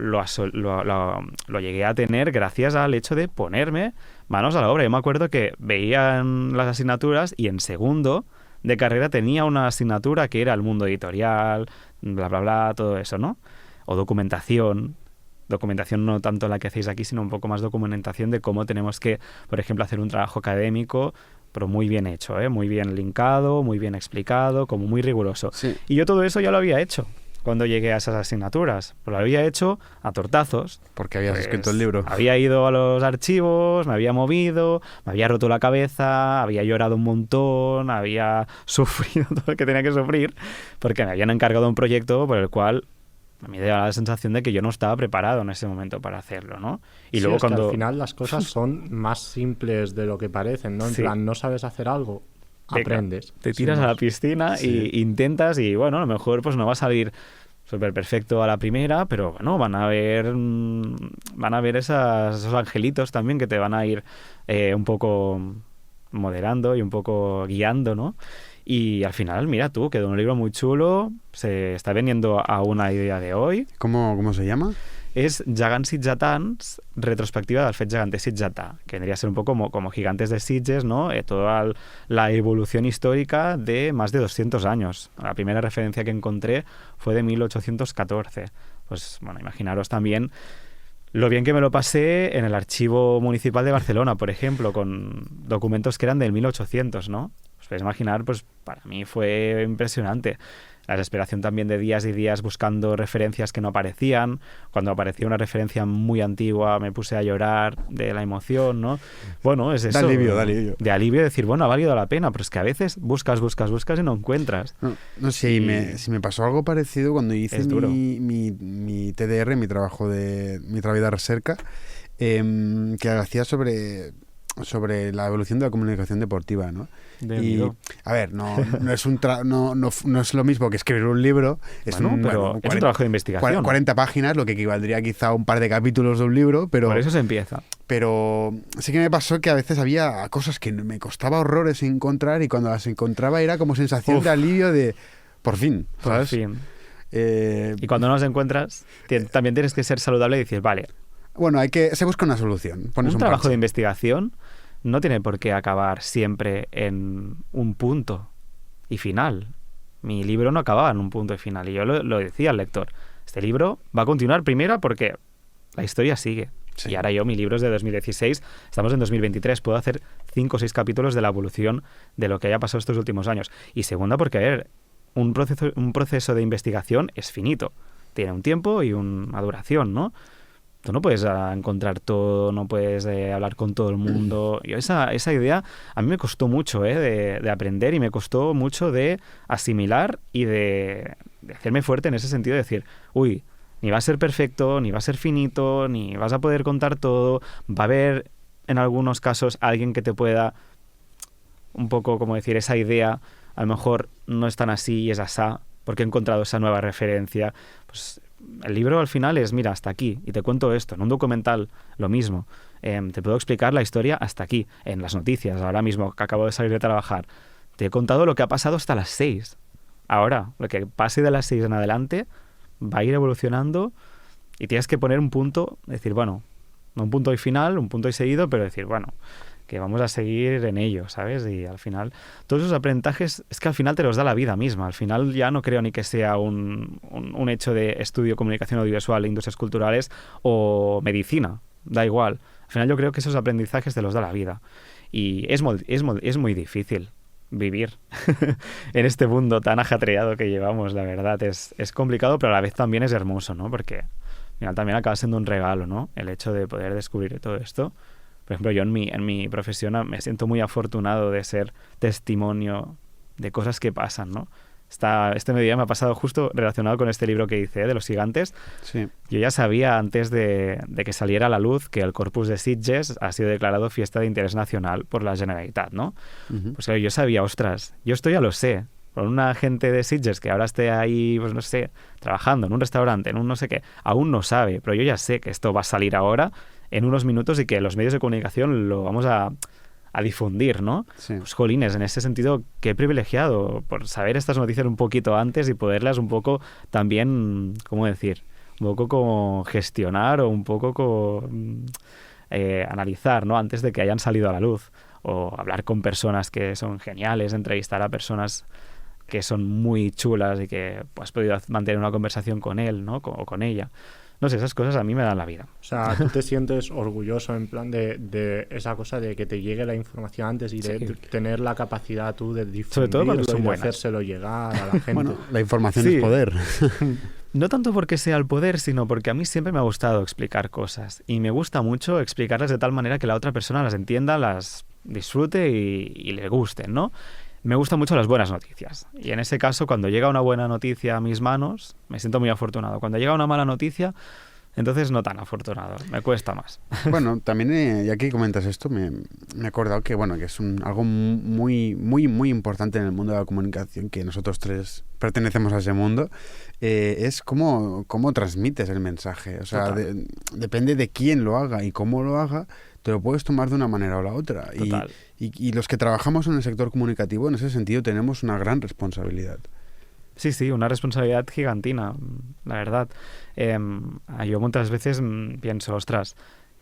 llegué a tener gracias al hecho de ponerme manos a la obra. Yo me acuerdo que veían las asignaturas y en segundo de carrera tenía una asignatura que era el mundo editorial, bla, bla, bla, todo eso, ¿no? O documentación no tanto la que hacéis aquí, sino un poco más documentación de cómo tenemos que, por ejemplo, hacer un trabajo académico, pero muy bien hecho, muy bien linkado, muy bien explicado, como muy riguroso. Sí. Y yo todo eso ya lo había hecho. cuando llegué a esas asignaturas. Pues lo había hecho a tortazos. Porque habías Pues, escrito el libro. Había ido a los archivos, me había movido, me había roto la cabeza, había llorado un montón, había sufrido todo lo que tenía que sufrir, porque me habían encargado un proyecto por el cual a mí me daba la sensación de que yo no estaba preparado en ese momento para hacerlo, ¿no? Y Sí, luego es que cuando... al final las cosas son más simples de lo que parecen, ¿no? En Sí. plan, no sabes hacer algo, Venga, aprendes. te sin tiras a la más. piscina Sí. y intentas y bueno, a lo mejor pues no va a salir súper perfecto a la primera, pero bueno, van a ver esos angelitos también que te van a ir un poco moderando y un poco guiando, ¿no? Y al final, mira tú, quedó un libro muy chulo, se está vendiendo aún a día de hoy. ¿Cómo se llama? És Gegants Sitgetans, retrospectiva del fet gegante sitgetà, que vendría a ser un poco como gigantes de Sitges, ¿no? Toda la evolución histórica de más de 200 años. La primera referencia que encontré fue de 1814. Pues bueno, imaginaros también lo bien que me lo pasé en el Archivo Municipal de Barcelona, por ejemplo, con documentos que eran del 1800, ¿no? Os podéis imaginar, pues para mí fue impresionante. La desesperación también de días y días buscando referencias que no aparecían. Cuando aparecía una referencia muy antigua me puse a llorar de la emoción, ¿no? Bueno, es eso. Da alivio, da alivio. De alivio de decir, bueno, ha valido la pena, pero es que a veces buscas y no encuentras. No sé, Y- si me pasó algo parecido cuando hice Es duro. mi TDR, mi trabajo mi trabajo de recerca, que hacía sobre la evolución de la comunicación deportiva, ¿no? De Y, miedo. a ver, no es no es lo mismo que escribir un libro. Es Bueno, pero es un 40 trabajo de investigación. 40 páginas, lo que equivaldría quizá a un par de capítulos de un libro, pero... Por eso se empieza. Pero sí que me pasó que a veces había cosas que me costaba horrores encontrar y cuando las encontraba era como sensación Uf. de alivio de... Por fin, Por ¿sabes? fin. Eh, Y cuando no los encuentras, también tienes que ser saludable y decir, vale, bueno, se busca una solución. Pones un un trabajo parche. de investigación no tiene por qué acabar siempre en un punto y final. Mi libro no acababa en un punto y final. Y yo lo decía al lector. Este libro va a continuar primero porque la historia sigue. Sí. Y ahora mi libro es de 2016, estamos en 2023, puedo hacer 5 o 6 capítulos de la evolución de lo que haya pasado estos últimos años. Y segunda porque, a ver, un proceso de investigación es finito. Tiene un tiempo y una duración, ¿no? Tú no puedes encontrar todo, no puedes hablar con todo el mundo. Yo esa idea a mí me costó mucho de aprender y me costó mucho de asimilar y de hacerme fuerte en ese sentido de decir, uy, ni va a ser perfecto, ni va a ser finito, ni vas a poder contar todo. Va a haber en algunos casos alguien que te pueda un poco, como decir, esa idea a lo mejor no es tan así y es asá, porque he encontrado esa nueva referencia. Pues el libro al final es, mira, hasta aquí, y te cuento esto. En un documental, lo mismo. Te puedo explicar la historia hasta aquí. En las noticias, ahora mismo, que acabo de salir de trabajar, te he contado lo que ha pasado hasta las 6. Ahora, lo que pase de las 6 en adelante va a ir evolucionando y tienes que poner un punto, decir, bueno, no un punto y final, un punto y seguido, pero decir, bueno, que vamos a seguir en ello, ¿sabes? Y al final, todos esos aprendizajes es que al final te los da la vida misma. Al final ya no creo ni que sea un hecho de estudio, comunicación audiovisual, industrias culturales o medicina, da igual. Al final yo creo que esos aprendizajes te los da la vida. Y es muy difícil vivir en este mundo tan ajetreado que llevamos, la verdad. Es complicado, pero a la vez también es hermoso, ¿no? Porque al final también acaba siendo un regalo, ¿no? El hecho de poder descubrir todo esto. Por ejemplo, yo en mi profesión me siento muy afortunado de ser testimonio de cosas que pasan, ¿no? Este mediodía me ha pasado justo relacionado con este libro que hice, de los gigantes. Sí. Yo ya sabía antes de que saliera a la luz que el Corpus de Sitges ha sido declarado fiesta de interés nacional por la Generalitat, ¿no? Uh-huh. Pues yo sabía, ostras, yo esto ya lo sé. Por una gente de Sitges que ahora esté ahí, pues no sé, trabajando en un restaurante, en un no sé qué, aún no sabe, pero yo ya sé que esto va a salir ahora en unos minutos y que los medios de comunicación lo vamos a difundir, ¿no? Sí. Pues jolines, en ese sentido, qué privilegiado por saber estas noticias un poquito antes y poderlas un poco también, ¿cómo decir? Un poco como gestionar o un poco como analizar, ¿no? Antes de que hayan salido a la luz. O hablar con personas que son geniales, entrevistar a personas que son muy chulas y que has podido mantener una conversación con él, ¿no? O con ella. No sé, esas cosas a mí me dan la vida. O sea, tú te sientes orgulloso en plan de esa cosa de que te llegue la información antes y de tener la capacidad tú de Sobre todo cuando difundirlo son y de buenas. hacérselo llegar a la gente. Bueno, la información Sí. es poder. No tanto porque sea el poder, sino porque a mí siempre me ha gustado explicar cosas. Y me gusta mucho explicarlas de tal manera que la otra persona las entienda, las disfrute y le gusten, ¿no? Me gustan mucho las buenas noticias. Y en ese caso, cuando llega una buena noticia a mis manos, me siento muy afortunado. Cuando llega una mala noticia, entonces no tan afortunado. Me cuesta más. Bueno, también, ya que comentas esto, me he acordado que, bueno, que es algo muy, muy, muy importante en el mundo de la comunicación, que nosotros tres pertenecemos a ese mundo, es cómo transmites el mensaje. O sea, depende de quién lo haga y cómo lo haga, te lo puedes tomar de una manera o la otra. Y los que trabajamos en el sector comunicativo, en ese sentido, tenemos una gran responsabilidad. Sí, una responsabilidad gigantina, la verdad. Yo muchas veces pienso, ostras,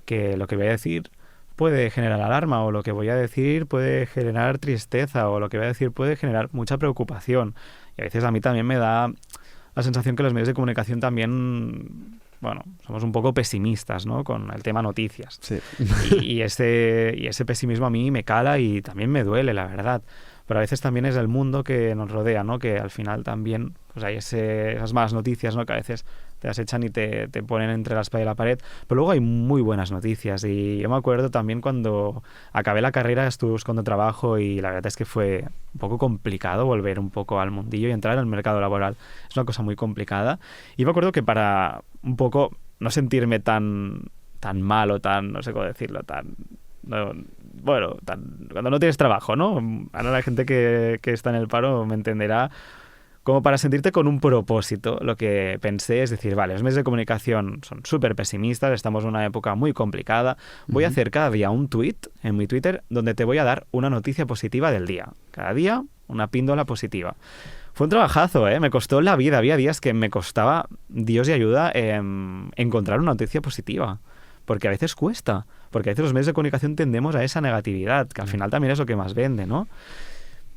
que lo que voy a decir puede generar alarma, o lo que voy a decir puede generar tristeza, o lo que voy a decir puede generar mucha preocupación. Y a veces a mí también me da la sensación que los medios de comunicación también, bueno, somos un poco pesimistas, ¿no?, con el tema noticias. Sí. Y ese pesimismo a mí me cala y también me duele, la verdad. Pero a veces también es el mundo que nos rodea, ¿no?, que al final también pues hay esas malas noticias, ¿no?, que a veces te acechan y te ponen entre la espada y la pared. Pero luego hay muy buenas noticias. Y yo me acuerdo también cuando acabé la carrera, estuve buscando trabajo y la verdad es que fue un poco complicado volver un poco al mundillo y entrar en el mercado laboral. Es una cosa muy complicada. Y me acuerdo que para un poco no sentirme tan mal o tan, no sé cómo decirlo, cuando no tienes trabajo, ¿no? Ahora la gente que está en el paro me entenderá. Como para sentirte con un propósito, lo que pensé es decir, vale, los medios de comunicación son súper pesimistas, estamos en una época muy complicada, voy a hacer cada día un tweet en mi Twitter donde te voy a dar una noticia positiva del día. Cada día una píndola positiva. Fue un trabajazo, me costó la vida, había días que me costaba, Dios y ayuda, encontrar una noticia positiva. Porque a veces cuesta, porque a veces los medios de comunicación tendemos a esa negatividad, que al final también es lo que más vende, ¿no?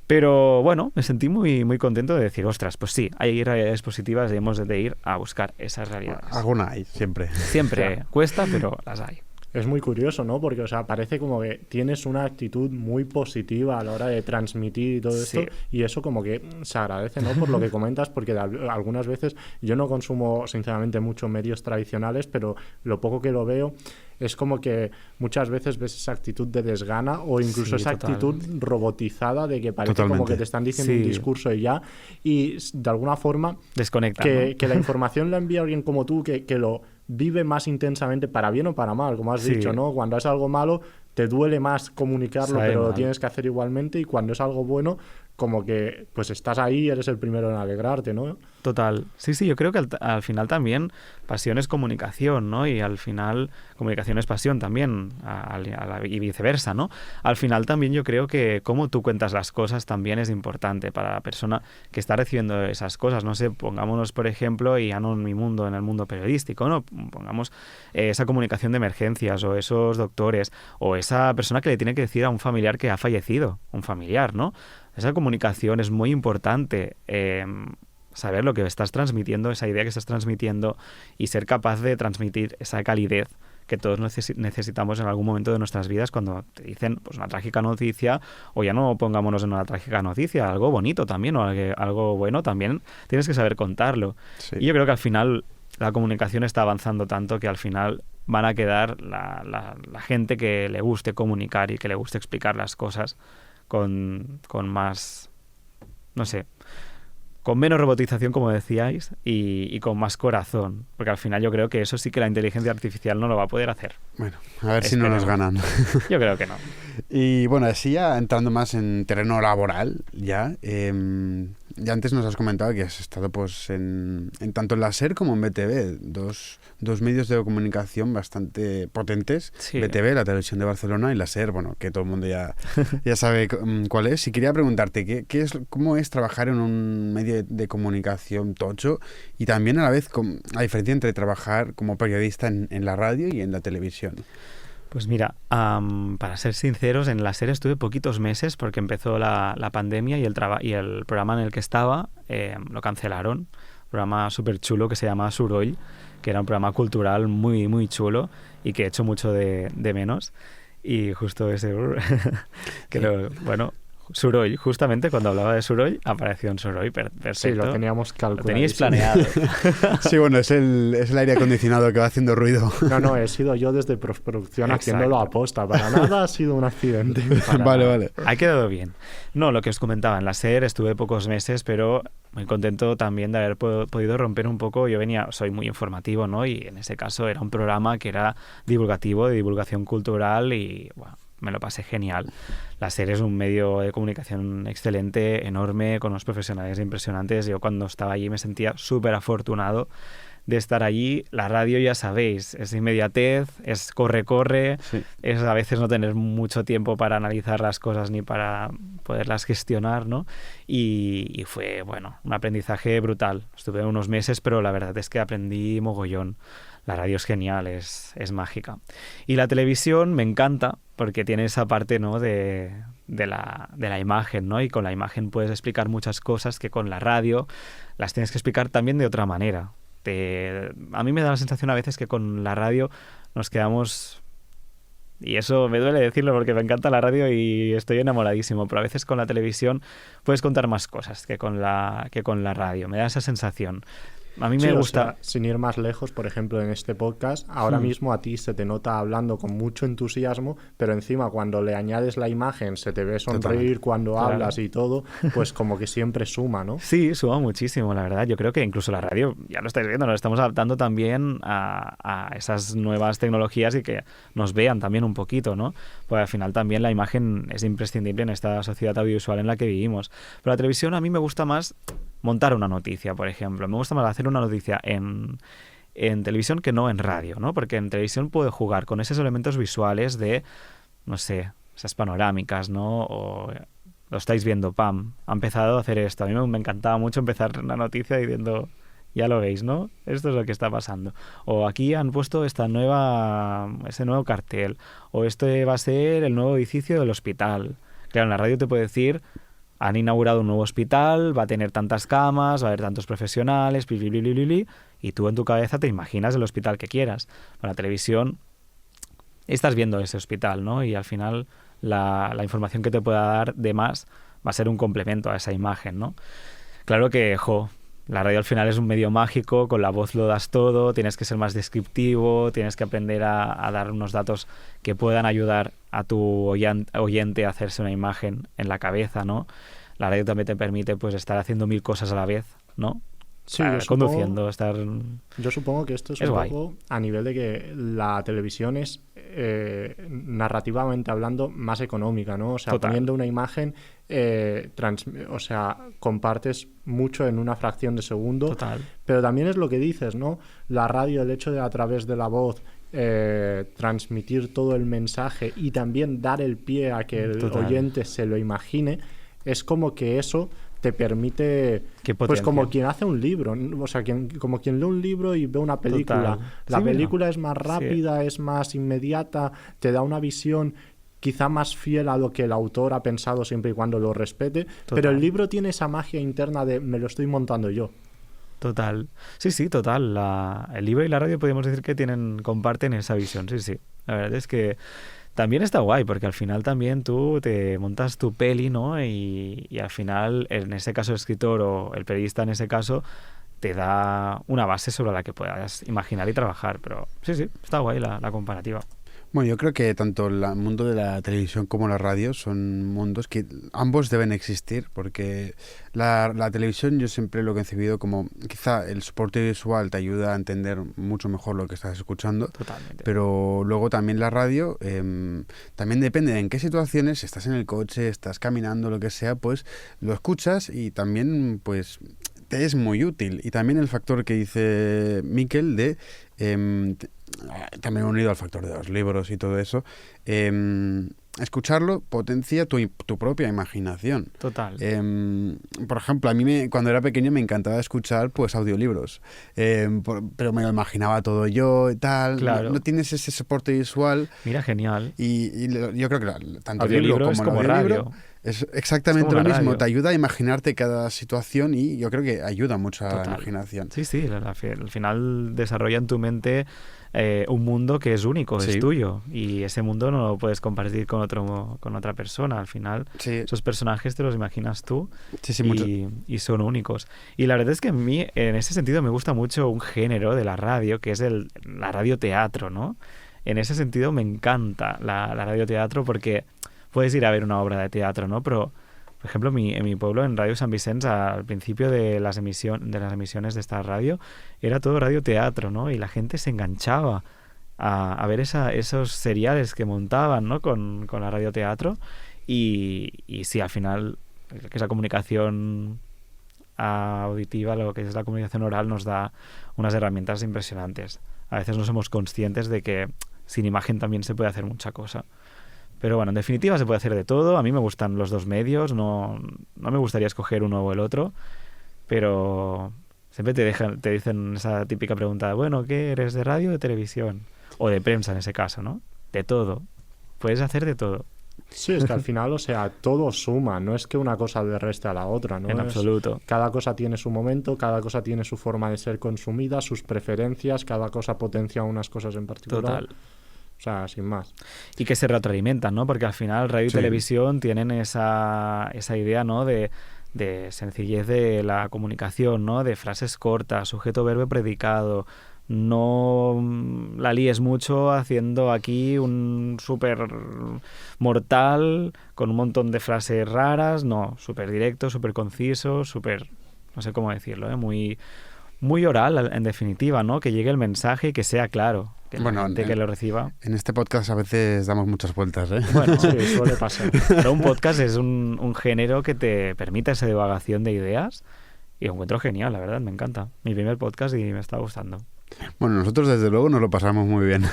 Pero bueno, me sentí muy, muy contento de decir, ostras, pues sí, hay realidades positivas y hemos de ir a buscar esas realidades. Alguna hay, siempre. Siempre cuesta, pero las hay. Es muy curioso, ¿no? Porque, o sea, parece como que tienes una actitud muy positiva a la hora de transmitir y todo esto, y eso como que se agradece, ¿no? Por lo que comentas, porque algunas veces yo no consumo, sinceramente, muchos medios tradicionales, pero lo poco que lo veo es como que muchas veces ves esa actitud de desgana o incluso esa actitud robotizada de que parece como que te están diciendo un discurso y ya, y de alguna forma desconecta, que la información la envía alguien como tú que lo vive más intensamente, para bien o para mal, como has dicho, ¿no? Cuando es algo malo te duele más comunicarlo, pero lo tienes que hacer igualmente, y cuando es algo bueno, como que pues estás ahí y eres el primero en alegrarte, ¿no? Total. Sí, yo creo que al final también pasión es comunicación, ¿no? Y al final comunicación es pasión también, y viceversa, ¿no? Al final también yo creo que cómo tú cuentas las cosas también es importante para la persona que está recibiendo esas cosas. No sé, pongámonos, por ejemplo, y ya no en mi mundo, en el mundo periodístico, ¿no? Pongamos esa comunicación de emergencias, o esos doctores, o esa persona que le tiene que decir a un familiar que ha fallecido, un familiar, ¿no? Esa comunicación es muy importante, saber lo que estás transmitiendo, esa idea que estás transmitiendo, y ser capaz de transmitir esa calidez que todos necesitamos en algún momento de nuestras vidas cuando te dicen pues una trágica noticia, o ya no pongámonos en una trágica noticia, algo bonito también, o algo bueno también, tienes que saber contarlo. Sí. Y yo creo que al final la comunicación está avanzando tanto que al final van a quedar la gente que le guste comunicar y que le guste explicar las cosas con más, no sé, con menos robotización, como decíais, y con más corazón. Porque al final yo creo que eso sí que la inteligencia artificial no lo va a poder hacer. Bueno, a ver si no nos ganan. Yo creo que no. Y bueno, así ya entrando más en terreno laboral, ya antes nos has comentado que has estado pues en tanto en la SER como en BTV, dos medios de comunicación bastante potentes. Sí. BTV, la televisión de Barcelona, y la SER, bueno, que todo el mundo ya sabe cuál es. Y quería preguntarte, ¿cómo es trabajar en un medio de comunicación tocho, y también a la vez la diferencia entre trabajar como periodista en la radio y en la televisión? Pues mira, para ser sinceros, en la SER estuve poquitos meses porque empezó la pandemia y el programa en el que estaba lo cancelaron. Un programa súper chulo que se llama Suroll, que era un programa cultural muy, muy chulo y que he hecho mucho de menos. Y justo ese... bueno, Suroy, justamente cuando hablaba de Suroy, apareció en Suroy, perfecto. Sí, lo teníamos calculado. Lo teníais planeado. Sí, bueno, es el aire acondicionado que va haciendo ruido. No, he sido yo desde postproducción haciéndolo a posta. Para nada ha sido un accidente. Vale. Ha quedado bien. No, lo que os comentaba, en la SER estuve pocos meses, pero muy contento también de haber podido romper un poco. Yo soy muy informativo, ¿no? Y en ese caso era un programa que era divulgativo, de divulgación cultural y, bueno, me lo pasé genial. La SER es un medio de comunicación excelente, enorme, con unos profesionales impresionantes. Yo cuando estaba allí me sentía súper afortunado de estar allí. La radio, ya sabéis, es inmediatez, es corre, sí. Es a veces no tener mucho tiempo para analizar las cosas ni para poderlas gestionar, ¿no? Y fue, bueno, un aprendizaje brutal. Estuve unos meses, pero la verdad es que aprendí mogollón. La radio es genial, es mágica. Y la televisión me encanta porque tiene esa parte, ¿no? de la imagen, ¿no? Y con la imagen puedes explicar muchas cosas que con la radio las tienes que explicar también de otra manera. A mí me da la sensación a veces que con la radio nos quedamos... Y eso me duele decirlo porque me encanta la radio y estoy enamoradísimo, pero a veces con la televisión puedes contar más cosas que con la radio. Me da esa sensación. A mí me gusta... O sea, sin ir más lejos, por ejemplo, en este podcast, ahora mismo a ti se te nota hablando con mucho entusiasmo, pero encima cuando le añades la imagen se te ve sonreír Totalmente. cuando hablas y todo, pues como que siempre suma, ¿no? Sí, suma muchísimo, la verdad. Yo creo que incluso la radio, ya lo estáis viendo, nos estamos adaptando también a esas nuevas tecnologías y que nos vean también un poquito, ¿no? Pues al final también la imagen es imprescindible en esta sociedad audiovisual en la que vivimos. Pero la televisión a mí me gusta más montar una noticia, por ejemplo. Me gusta más hacer una noticia en televisión que no en radio, ¿no? Porque en televisión puedo jugar con esos elementos visuales de, no sé, esas panorámicas, ¿no? O lo estáis viendo, pam, ha empezado a hacer esto. A mí me encantaba mucho empezar una noticia diciendo, ya lo veis, ¿no? Esto es lo que está pasando. O aquí han puesto ese nuevo cartel. O este va a ser el nuevo edificio del hospital. Claro, en la radio te puede decir... Han inaugurado un nuevo hospital, va a tener tantas camas, va a haber tantos profesionales, y tú en tu cabeza te imaginas el hospital que quieras. Para la televisión estás viendo ese hospital, ¿no? Y al final la información que te pueda dar de más va a ser un complemento a esa imagen, ¿no? Claro que, la radio al final es un medio mágico, con la voz lo das todo, tienes que ser más descriptivo, tienes que aprender a dar unos datos que puedan ayudar a tu oyente a hacerse una imagen en la cabeza, ¿no? La radio también te permite pues estar haciendo 1000 cosas a la vez, ¿no? Sí, conduciendo, estar... Yo supongo que esto es un guay. poco a nivel de que la televisión es narrativamente hablando más económica, ¿no? O sea, Total. poniendo una imagen, compartes mucho en una fracción de segundo. Total. Pero también es lo que dices, ¿no? La radio, el hecho de a través de la voz transmitir todo el mensaje y también dar el pie a que el Total. oyente se lo imagine, es como que eso te permite, pues como quien hace un libro, o sea, como quien lee un libro y ve una película. Total. La Sí, película es más rápida, es más inmediata, te da una visión quizá más fiel a lo que el autor ha pensado siempre y cuando lo respete, pero el libro tiene esa magia interna de me lo estoy montando yo. Total. Sí, total. El libro y la radio podríamos decir que comparten esa visión, sí. La verdad es que también está guay, porque al final también tú te montas tu peli, ¿no? Y al final, en ese caso el escritor o el periodista en ese caso, te da una base sobre la que puedas imaginar y trabajar. Pero sí, está guay la comparativa. Bueno, yo creo que tanto el mundo de la televisión como la radio son mundos que ambos deben existir, porque la televisión yo siempre lo he concebido como quizá el soporte visual te ayuda a entender mucho mejor lo que estás escuchando. Totalmente. Pero luego también la radio, también depende de en qué situaciones, si estás en el coche, estás caminando, lo que sea, pues lo escuchas y también pues te es muy útil. Y también el factor que dice Miquel de... también unido al factor de los libros y todo eso, escucharlo potencia tu propia imaginación. Total. Por ejemplo, a mí cuando era pequeño me encantaba escuchar pues audiolibros, pero me lo imaginaba todo yo y tal. Claro. No tienes ese soporte visual. Mira, genial. Y yo creo que tanto el Audiolibro libro es como como el audiolibro radio. Es exactamente como lo la mismo, radio. te ayuda a imaginarte cada situación y yo creo que ayuda mucho a la Total. imaginación. Sí, al final desarrolla en tu mente un mundo que es único, Sí. es tuyo, y ese mundo no lo puedes compartir con otra persona. Al final, Sí, esos personajes te los imaginas tú sí, mucho. y son únicos. Y la verdad es que a mí, en ese sentido, me gusta mucho un género de la radio, que es la radioteatro, ¿no? En ese sentido me encanta la radioteatro porque puedes ir a ver una obra de teatro, ¿no? Pero, por ejemplo, en mi pueblo, en Radio San Vicente, al principio de las emisiones de esta radio, era todo radioteatro, ¿no? Y la gente se enganchaba a ver esos seriales que montaban, ¿no? Con la radioteatro. Y sí, al final, que esa comunicación auditiva, lo que es la comunicación oral, nos da unas herramientas impresionantes. A veces no somos conscientes de que sin imagen también se puede hacer mucha cosa. Pero bueno, en definitiva se puede hacer de todo. A mí me gustan los dos medios, no me gustaría escoger uno o el otro, pero siempre te dicen esa típica pregunta, bueno, ¿qué eres, de radio o de televisión? O de prensa en ese caso, ¿no? De todo. Puedes hacer de todo. Sí, es que al final, o sea, todo suma, no es que una cosa le reste a la otra, ¿no? En absoluto. Cada cosa tiene su momento, cada cosa tiene su forma de ser consumida, sus preferencias, cada cosa potencia unas cosas en particular. Total. O sea, sin más. Y que se retroalimentan, ¿no? Porque al final radio y Sí. televisión tienen esa idea, ¿no? De sencillez de la comunicación, ¿no? De frases cortas, sujeto, verbo, predicado. No la líes mucho haciendo aquí un súper mortal con un montón de frases raras. No, súper directo, súper conciso, súper... no sé cómo decirlo, ¿eh? Muy oral, en definitiva, ¿no? Que llegue el mensaje y que sea claro. Que la Bueno, gente que lo reciba... En este podcast a veces damos muchas vueltas, ¿eh? Bueno, Sí, suele pasar. pero un podcast es un género que te permite esa divagación de ideas y lo encuentro genial, la verdad, me encanta. Mi primer podcast y me está gustando. Bueno, nosotros desde luego nos lo pasamos muy bien.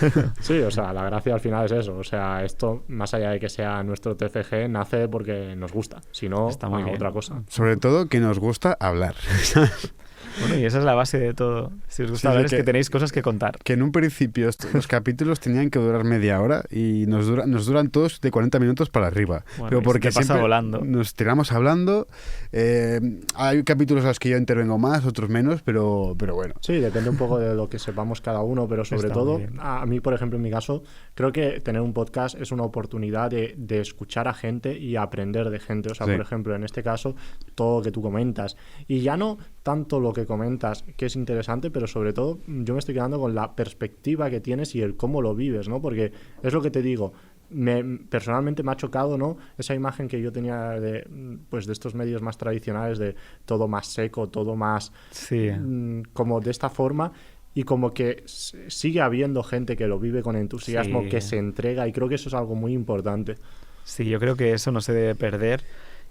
Sí, o sea, la gracia al final es eso. O sea, esto, más allá de que sea nuestro TFG, nace porque nos gusta. Si no, Está muy bien. otra cosa. Sobre todo que nos gusta hablar. Bueno, y esa es la base de todo. Si os gusta Sí, hablar sí, es que tenéis cosas que contar. Que en un principio los capítulos tenían que durar media hora y nos duran todos de 40 minutos para arriba. Bueno, Pero y se porque te pasa siempre volando. nos tiramos hablando. Hay capítulos a los que yo intervengo más, otros menos, pero bueno. Sí, depende un poco de lo que sepamos cada uno, pero sobre Está todo, muy bien. a mí, por ejemplo, en mi caso, creo que tener un podcast es una oportunidad de escuchar a gente y aprender de gente. O sea, Sí. por ejemplo, en este caso, todo lo que tú comentas. Y ya no tanto lo que comentas, que es interesante, pero sobre todo yo me estoy quedando con la perspectiva que tienes y el cómo lo vives, ¿no? Porque es lo que te digo. Personalmente me ha chocado, ¿no? Esa imagen que yo tenía de estos medios más tradicionales, de todo más seco, todo más Sí. como de esta forma, y como que sigue habiendo gente que lo vive con entusiasmo, Sí. que se entrega, y creo que eso es algo muy importante. Sí, yo creo que eso no se debe perder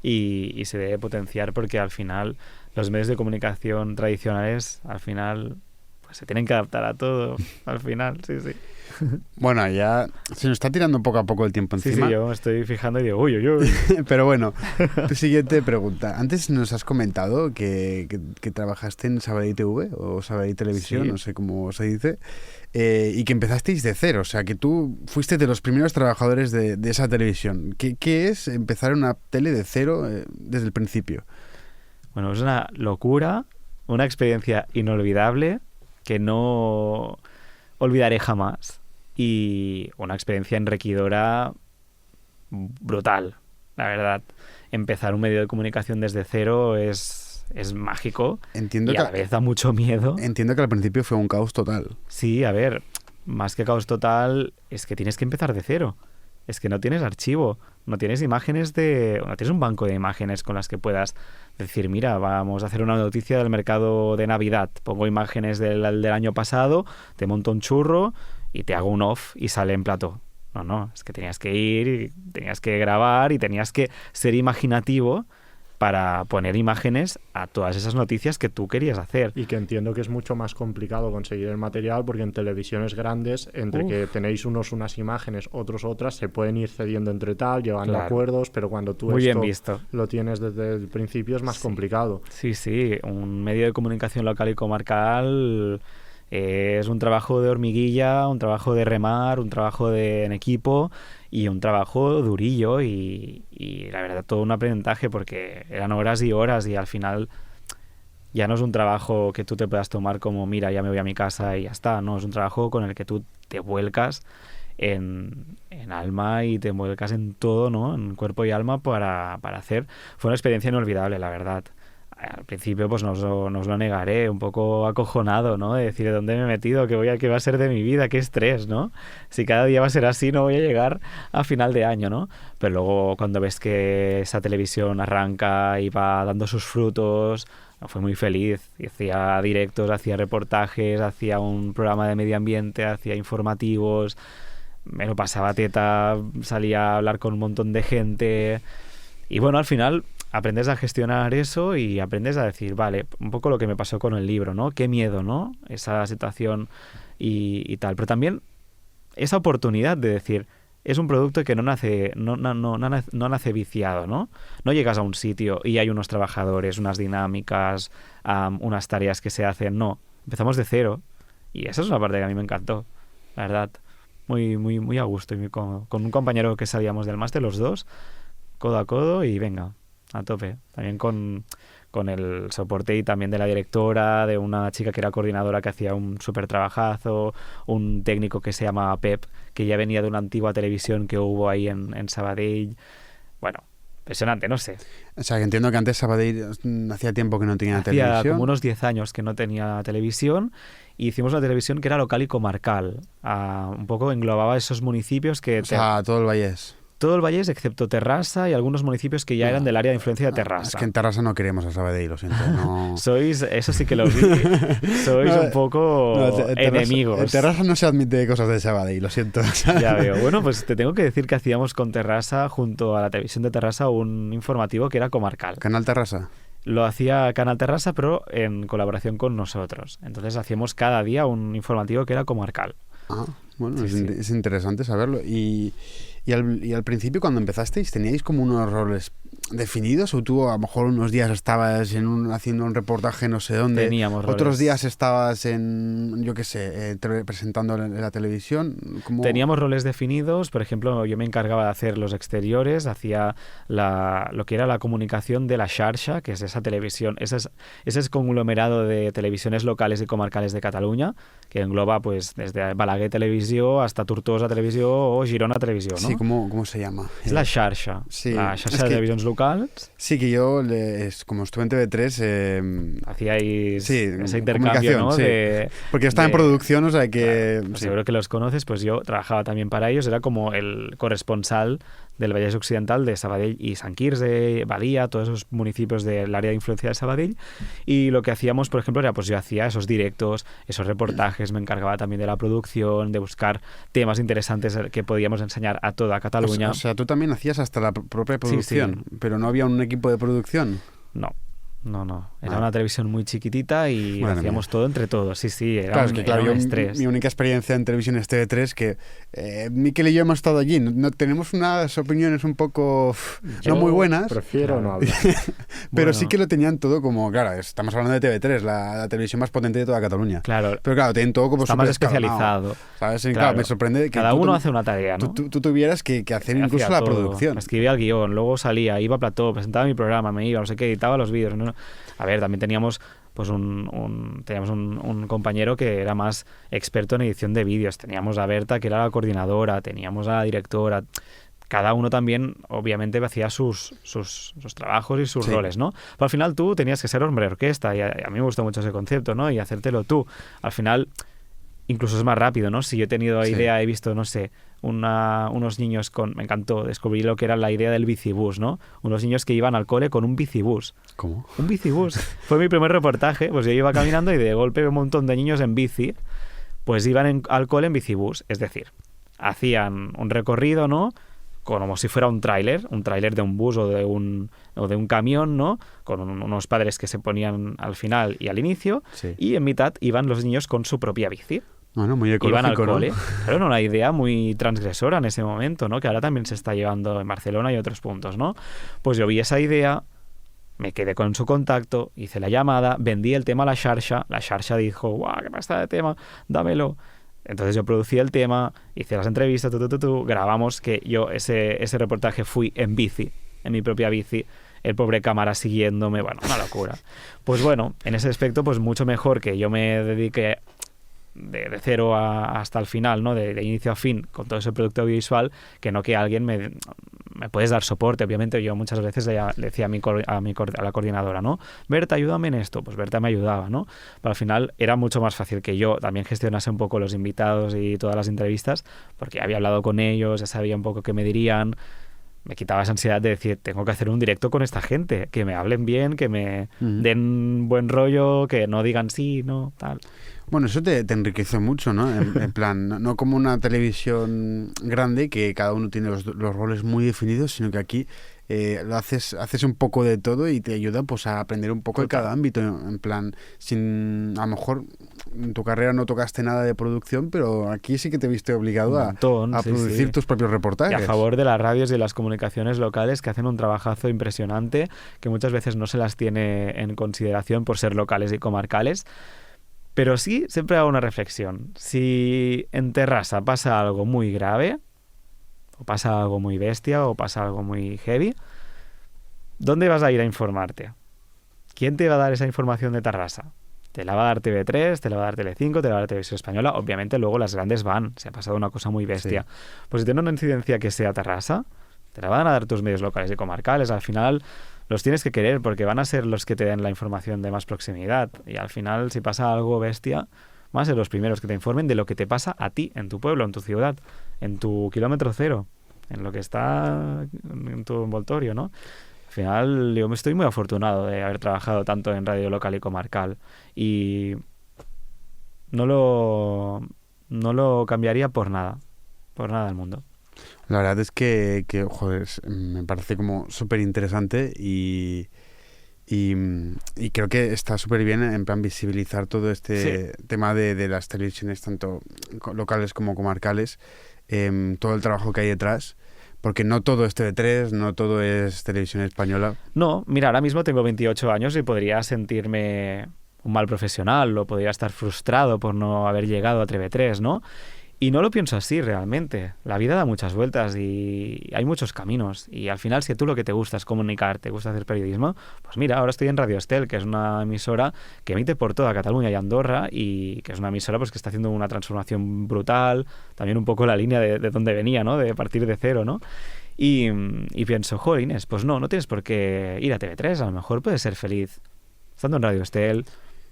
y se debe potenciar porque al final los medios de comunicación tradicionales, al final, pues se tienen que adaptar a todo. Al final, sí. Bueno, ya se nos está tirando poco a poco el tiempo Sí, encima. yo me estoy fijando y digo, uy. Pero bueno, tu siguiente pregunta. Antes nos has comentado que trabajaste en Sabadell TV o Sabadell Televisión, Sí. no sé cómo se dice, y que empezasteis de cero. O sea, que tú fuiste de los primeros trabajadores de esa televisión. ¿Qué es empezar una tele de cero desde el principio? Bueno, es una locura, una experiencia inolvidable que no olvidaré jamás y una experiencia enriquecedora brutal, la verdad. Empezar un medio de comunicación desde cero es mágico Entiendo y a la vez da mucho miedo. Entiendo que al principio fue un caos total. Sí, a ver, más que caos total es que tienes que empezar de cero. Es que no tienes archivo, no tienes no tienes un banco de imágenes con las que puedas decir, mira, vamos a hacer una noticia del mercado de Navidad. Pongo imágenes del año pasado, te monto un churro y te hago un off y sale en plató. No, es que tenías que ir, y tenías que grabar y tenías que ser imaginativo para poner imágenes a todas esas noticias que tú querías hacer. Y que entiendo que es mucho más complicado conseguir el material porque en televisiones grandes, entre que tenéis unas imágenes, otros otras, se pueden ir cediendo entre tal, llevando Claro. acuerdos, pero cuando tú Muy bien esto visto. lo tienes desde el principio es más Sí. complicado. Sí, un medio de comunicación local y comarcal Es un trabajo de hormiguilla, un trabajo de remar, un trabajo en equipo y un trabajo durillo y la verdad todo un aprendizaje porque eran horas y horas y al final ya no es un trabajo que tú te puedas tomar como mira, ya me voy a mi casa y ya está, no, es un trabajo con el que tú te vuelcas en alma y te vuelcas en todo, ¿no? En cuerpo y alma para hacer. Fue una experiencia inolvidable, la verdad. Al principio pues no os lo negaré, un poco acojonado, ¿no? De decir, ¿de dónde me he metido? ¿Qué va a ser de mi vida? ¡Qué estrés!, ¿no? Si cada día va a ser así, no voy a llegar a final de año, ¿no? Pero luego cuando ves que esa televisión arranca y va dando sus frutos, fue muy feliz. Hacía directos, hacía reportajes, hacía un programa de medio ambiente, hacía informativos, me lo pasaba teta, salía a hablar con un montón de gente y bueno, al final aprendes a gestionar eso y aprendes a decir, vale, un poco lo que me pasó con el libro, ¿no? Qué miedo, ¿no? Esa situación y tal. Pero también esa oportunidad de decir, es un producto que no nace viciado, ¿no? No llegas a un sitio y hay unos trabajadores, unas dinámicas, unas tareas que se hacen. No, empezamos de cero. Y esa es una parte que a mí me encantó, la verdad. Muy, muy, muy a gusto. Y con un compañero que salíamos del máster, los dos, codo a codo y venga, a tope. También con el soporte y también de la directora, de una chica que era coordinadora que hacía un súper trabajazo, un técnico que se llamaba Pep, que ya venía de una antigua televisión que hubo ahí en Sabadell. Bueno, impresionante, no sé. O sea, que entiendo que antes Sabadell hacía tiempo que no tenía televisión. Hacía como unos 10 años que no tenía televisión y hicimos una televisión que era local y comarcal. Un poco englobaba esos municipios que... O sea, todo el Vallés. Todo el Vallés, excepto Terrassa y algunos municipios que ya eran del área de influencia de Terrassa. Es que en Terrassa no queremos a Sabadell, lo siento. No. Eso sí que lo vi. Sois un poco enemigos. En Terrassa no se admite cosas de Sabadell, lo siento. Ya veo. Bueno, pues te tengo que decir que hacíamos con Terrassa, junto a la televisión de Terrassa, un informativo que era comarcal. ¿Canal Terrassa? Lo hacía Canal Terrassa, pero en colaboración con nosotros. Entonces hacíamos cada día un informativo que era comarcal. Ah, bueno, Sí. es interesante saberlo. Y al principio, cuando empezasteis, ¿teníais como unos roles definidos? ¿O tú a lo mejor unos días estabas haciendo un reportaje no sé dónde? Teníamos roles. ¿Otros días estabas yo qué sé, presentando en la televisión? ¿Cómo? Teníamos roles definidos. Por ejemplo, yo me encargaba de hacer los exteriores, hacía lo que era la comunicación de la Xarxa, que es esa televisión, ese es conglomerado de televisiones locales y comarcales de Cataluña, que engloba pues desde Balaguer Televisió hasta Tortosa Televisió o Girona Televisió, ¿no? Sí, ¿cómo se llama? És la xarxa, Sí, la és xarxa de que- televisions locals. Sí, que yo, como estuve en TV3... Hacíais Sí, ese intercambio, comunicación, ¿no? sí. Porque yo estaba en producción, o sea que... Pues sí. seguro que los conoces, pues yo trabajaba también para ellos, era como el corresponsal del Vallès Occidental de Sabadell y Sant Quirze, Badia, todos esos municipios del área de influencia de Sabadell, y lo que hacíamos, por ejemplo, era pues yo hacía esos directos, esos reportajes, me encargaba también de la producción, de buscar temas interesantes que podíamos enseñar a toda Cataluña. O sea, tú también hacías hasta la propia producción, pero no había un equipo de producción. No. Era Ah. una televisión muy chiquitita y Madre hacíamos mía. todo entre todos. Sí, era Claro, es un, que era claro, un yo, estrés. mi única experiencia en televisión es TV3, que Miquel y yo hemos estado allí. No, tenemos unas opiniones un poco Yo no muy buenas, Prefiero no hablar. pero Bueno. sí que lo tenían todo como, claro, estamos hablando de TV3, la televisión más potente de toda Cataluña. Claro, Pero claro, tienen todo como está más súper escalonado, especializado. ¿sabes? Y Claro. claro, me sorprende que Cada tú uno tu- hace una tarea, ¿no? tú tuvieras que hacer Hacía incluso la todo. producción. Escribía el guión, luego salía, iba a plató, presentaba mi programa, me iba, no sé qué, editaba los vídeos. ¿no? A ver, también teníamos pues teníamos un compañero que era más experto en edición de vídeos. Teníamos a Berta, que era la coordinadora, teníamos a la directora. Cada uno también, obviamente, hacía sus trabajos y sus Sí. roles, ¿no? Pero al final tú tenías que ser hombre orquesta y a mí me gusta mucho ese concepto, ¿no? Y hacértelo tú. Al final, incluso es más rápido, ¿no? Si yo he tenido Sí. idea, he visto, no sé, unos niños me encantó, descubrí lo que era la idea del bicibús, ¿no? Unos niños que iban al cole con un bicibús. ¿Cómo? Un bicibús. Fue mi primer reportaje, pues yo iba caminando y de golpe un montón de niños en bici, pues iban al cole en bicibús. Es decir, hacían un recorrido, ¿no? Como si fuera un tráiler de un bus o de un camión, ¿no? Con unos padres que se ponían al final y al inicio, Sí. y en mitad iban los niños con su propia bici. Bueno, muy Iban al ecológico, ¿no? cole. Pero era una idea muy transgresora en ese momento, ¿no? Que ahora también se está llevando en Barcelona y otros puntos, ¿no? Pues yo vi esa idea me quedé con su contacto, hice la llamada, vendí el tema a la Xarxa dijo, guau, qué pasa de tema, dámelo. Entonces yo producí el tema, hice las entrevistas, grabamos, que yo ese reportaje fui en bici, en mi propia bici, el pobre cámara siguiéndome, bueno, una locura. Pues bueno, en ese aspecto, pues mucho mejor que yo me dedique de cero hasta el final, ¿no? De inicio a fin con todo ese producto audiovisual, que no que alguien me puedes dar soporte. Obviamente yo muchas veces le decía a la coordinadora, ¿no? Berta, ayúdame en esto. Pues Berta me ayudaba, ¿no? Pero al final era mucho más fácil que yo también gestionase un poco los invitados y todas las entrevistas, porque había hablado con ellos, ya sabía un poco qué me dirían. Me quitaba esa ansiedad de decir, tengo que hacer un directo con esta gente, que me hablen bien, que me den buen rollo, que no digan sí, no, tal. Bueno, eso te enriquece mucho, ¿no? En plan, no como una televisión grande que cada uno tiene los roles muy definidos, sino que aquí lo haces un poco de todo y te ayuda pues a aprender un poco de cada ámbito. En plan, a lo mejor en tu carrera no tocaste nada de producción, pero aquí sí que te viste obligado a producir tus propios reportajes. Y a favor de las radios y de las comunicaciones locales, que hacen un trabajazo impresionante, que muchas veces no se las tiene en consideración por ser locales y comarcales. Pero sí, siempre hago una reflexión. Si en Terrassa pasa algo muy grave, o pasa algo muy bestia, o pasa algo muy heavy, ¿dónde vas a ir a informarte? ¿Quién te va a dar esa información de Terrassa? ¿Te la va a dar TV3? ¿Te la va a dar Telecinco? ¿Te la va a dar Televisión Española? Obviamente luego las grandes van. Se ha pasado una cosa muy bestia. Sí. Pues si tiene una incidencia que sea Terrassa, te la van a dar tus medios locales y comarcales. Al final los tienes que querer porque van a ser los que te den la información de más proximidad. Y al final, si pasa algo bestia, van a ser los primeros que te informen de lo que te pasa a ti, en tu pueblo, en tu ciudad, en tu kilómetro cero, en lo que está en tu envoltorio, ¿no? Al final, yo me estoy muy afortunado de haber trabajado tanto en radio local y comarcal. Y no lo cambiaría por nada del mundo. La verdad es que joder, me parece como súper interesante y creo que está súper bien en plan visibilizar todo este tema de las televisiones, tanto locales como comarcales, todo el trabajo que hay detrás, porque no todo es TV3, no todo es televisión española. No, mira, ahora mismo tengo 28 años y podría sentirme un mal profesional o podría estar frustrado por no haber llegado a TV3, ¿no? Y no lo pienso así realmente. La vida da muchas vueltas y hay muchos caminos. Y al final, si tú lo que te gusta es comunicar, te gusta hacer periodismo, pues mira, ahora estoy en Radio Estel, que es una emisora que emite por toda Cataluña y Andorra y que es una emisora pues que está haciendo una transformación brutal, también un poco la línea de donde venía, ¿no? De partir de cero, ¿no? Y pienso, jolines, pues no tienes por qué ir a TV3, a lo mejor puedes ser feliz estando en Radio Estel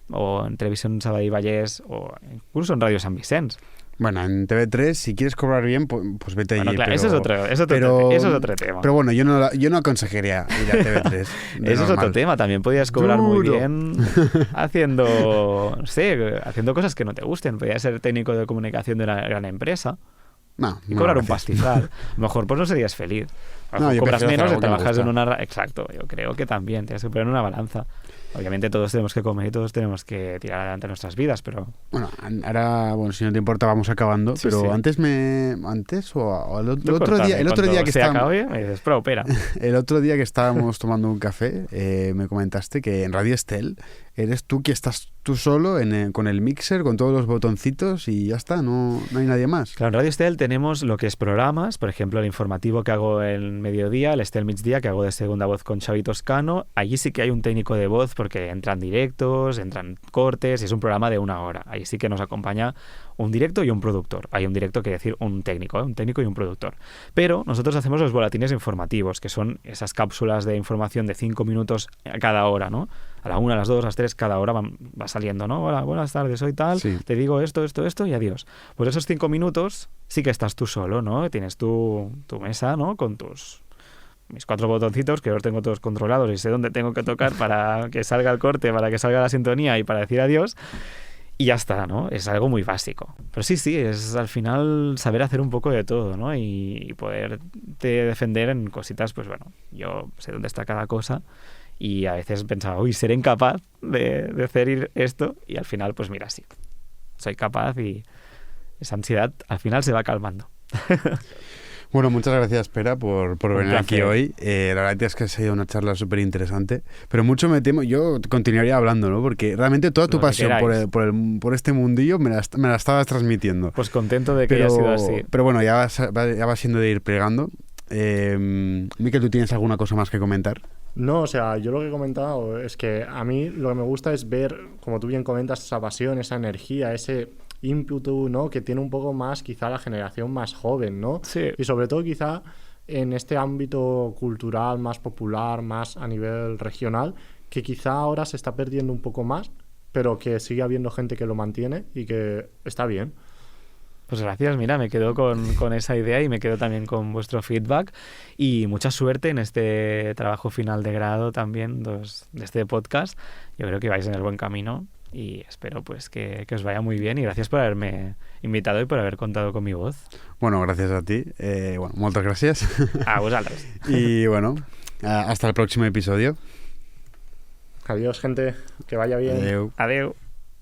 o en Televisión Sabadell Vallès o incluso en Radio San Vicens. Bueno, en TV3, si quieres cobrar bien, pues vete allí. Claro, pero, eso es otro tema. Pero bueno, yo no aconsejaría ir a TV3. Eso es otro tema. También podías cobrar muy bien haciendo cosas que no te gusten. Podías ser técnico de comunicación de una gran empresa y cobrar un pastizal. A lo mejor pues no serías feliz. Cobras menos y trabajas en una... Exacto, yo creo que también tienes que poner una balanza. Obviamente todos tenemos que comer y todos tenemos que tirar adelante nuestras vidas, pero... Bueno, ahora, si no te importa, vamos acabando, pero sí. Antes o el otro día que estábamos... me dices, opera. El otro día que estábamos tomando un café, me comentaste que en Radio Estel eres tú que estás tú solo con el mixer, con todos los botoncitos y ya está, no hay nadie más. Claro, en Radio Estel tenemos lo que es programas, por ejemplo, el informativo que hago el mediodía, el Estel Migdia, que hago de segunda voz con Xavi Toscano. Allí sí que hay un técnico de voz porque entran directos, entran cortes y es un programa de 1 hora. Ahí sí que nos acompaña un directo y un productor. Hay un directo, quiere decir un técnico y un productor. Pero nosotros hacemos los boletines informativos, que son esas cápsulas de información de 5 minutos a cada hora, ¿no? A la 1, a las 2, a las 3, cada hora va saliendo, ¿no? Hola, buenas tardes, soy tal, sí. Te digo esto y adiós. Pues esos 5 minutos sí que estás tú solo, ¿no? Tienes tu mesa, ¿no? Con mis 4 botoncitos, que los tengo todos controlados y sé dónde tengo que tocar para que salga el corte, para que salga la sintonía y para decir adiós. Y ya está, ¿no? Es algo muy básico. Pero sí, es al final saber hacer un poco de todo, ¿no? Y poderte defender en cositas, pues bueno, yo sé dónde está cada cosa y a veces pensaba, seré incapaz de hacer esto y al final, pues mira, sí, soy capaz y esa ansiedad al final se va calmando. Bueno, muchas gracias, Pera, por venir placer. aquí hoy. La verdad es que ha sido una charla súper interesante, pero mucho me temo, yo continuaría hablando, ¿no? Porque realmente toda tu Lo que pasión queráis. por este mundillo me la estabas transmitiendo. Pues contento de que haya sido así. Pero bueno, ya va siendo de ir plegando. Miquel, ¿tú tienes alguna cosa más que comentar? No, o sea, yo lo que he comentado es que a mí lo que me gusta es ver, como tú bien comentas, esa pasión, esa energía, ese ímpetu, ¿no? Que tiene un poco más quizá la generación más joven, ¿no? Sí. Y sobre todo quizá en este ámbito cultural más popular, más a nivel regional, que quizá ahora se está perdiendo un poco más, pero que sigue habiendo gente que lo mantiene y que está bien. Pues gracias, mira, me quedo con esa idea y me quedo también con vuestro feedback y mucha suerte en este trabajo final de grado también de este podcast. Yo creo que vais en el buen camino y espero pues que os vaya muy bien y gracias por haberme invitado y por haber contado con mi voz. Bueno, gracias a ti. Bueno, muchas gracias. A vosotros. Y bueno, hasta el próximo episodio. Adiós, gente, que vaya bien. Adeu. Adeu.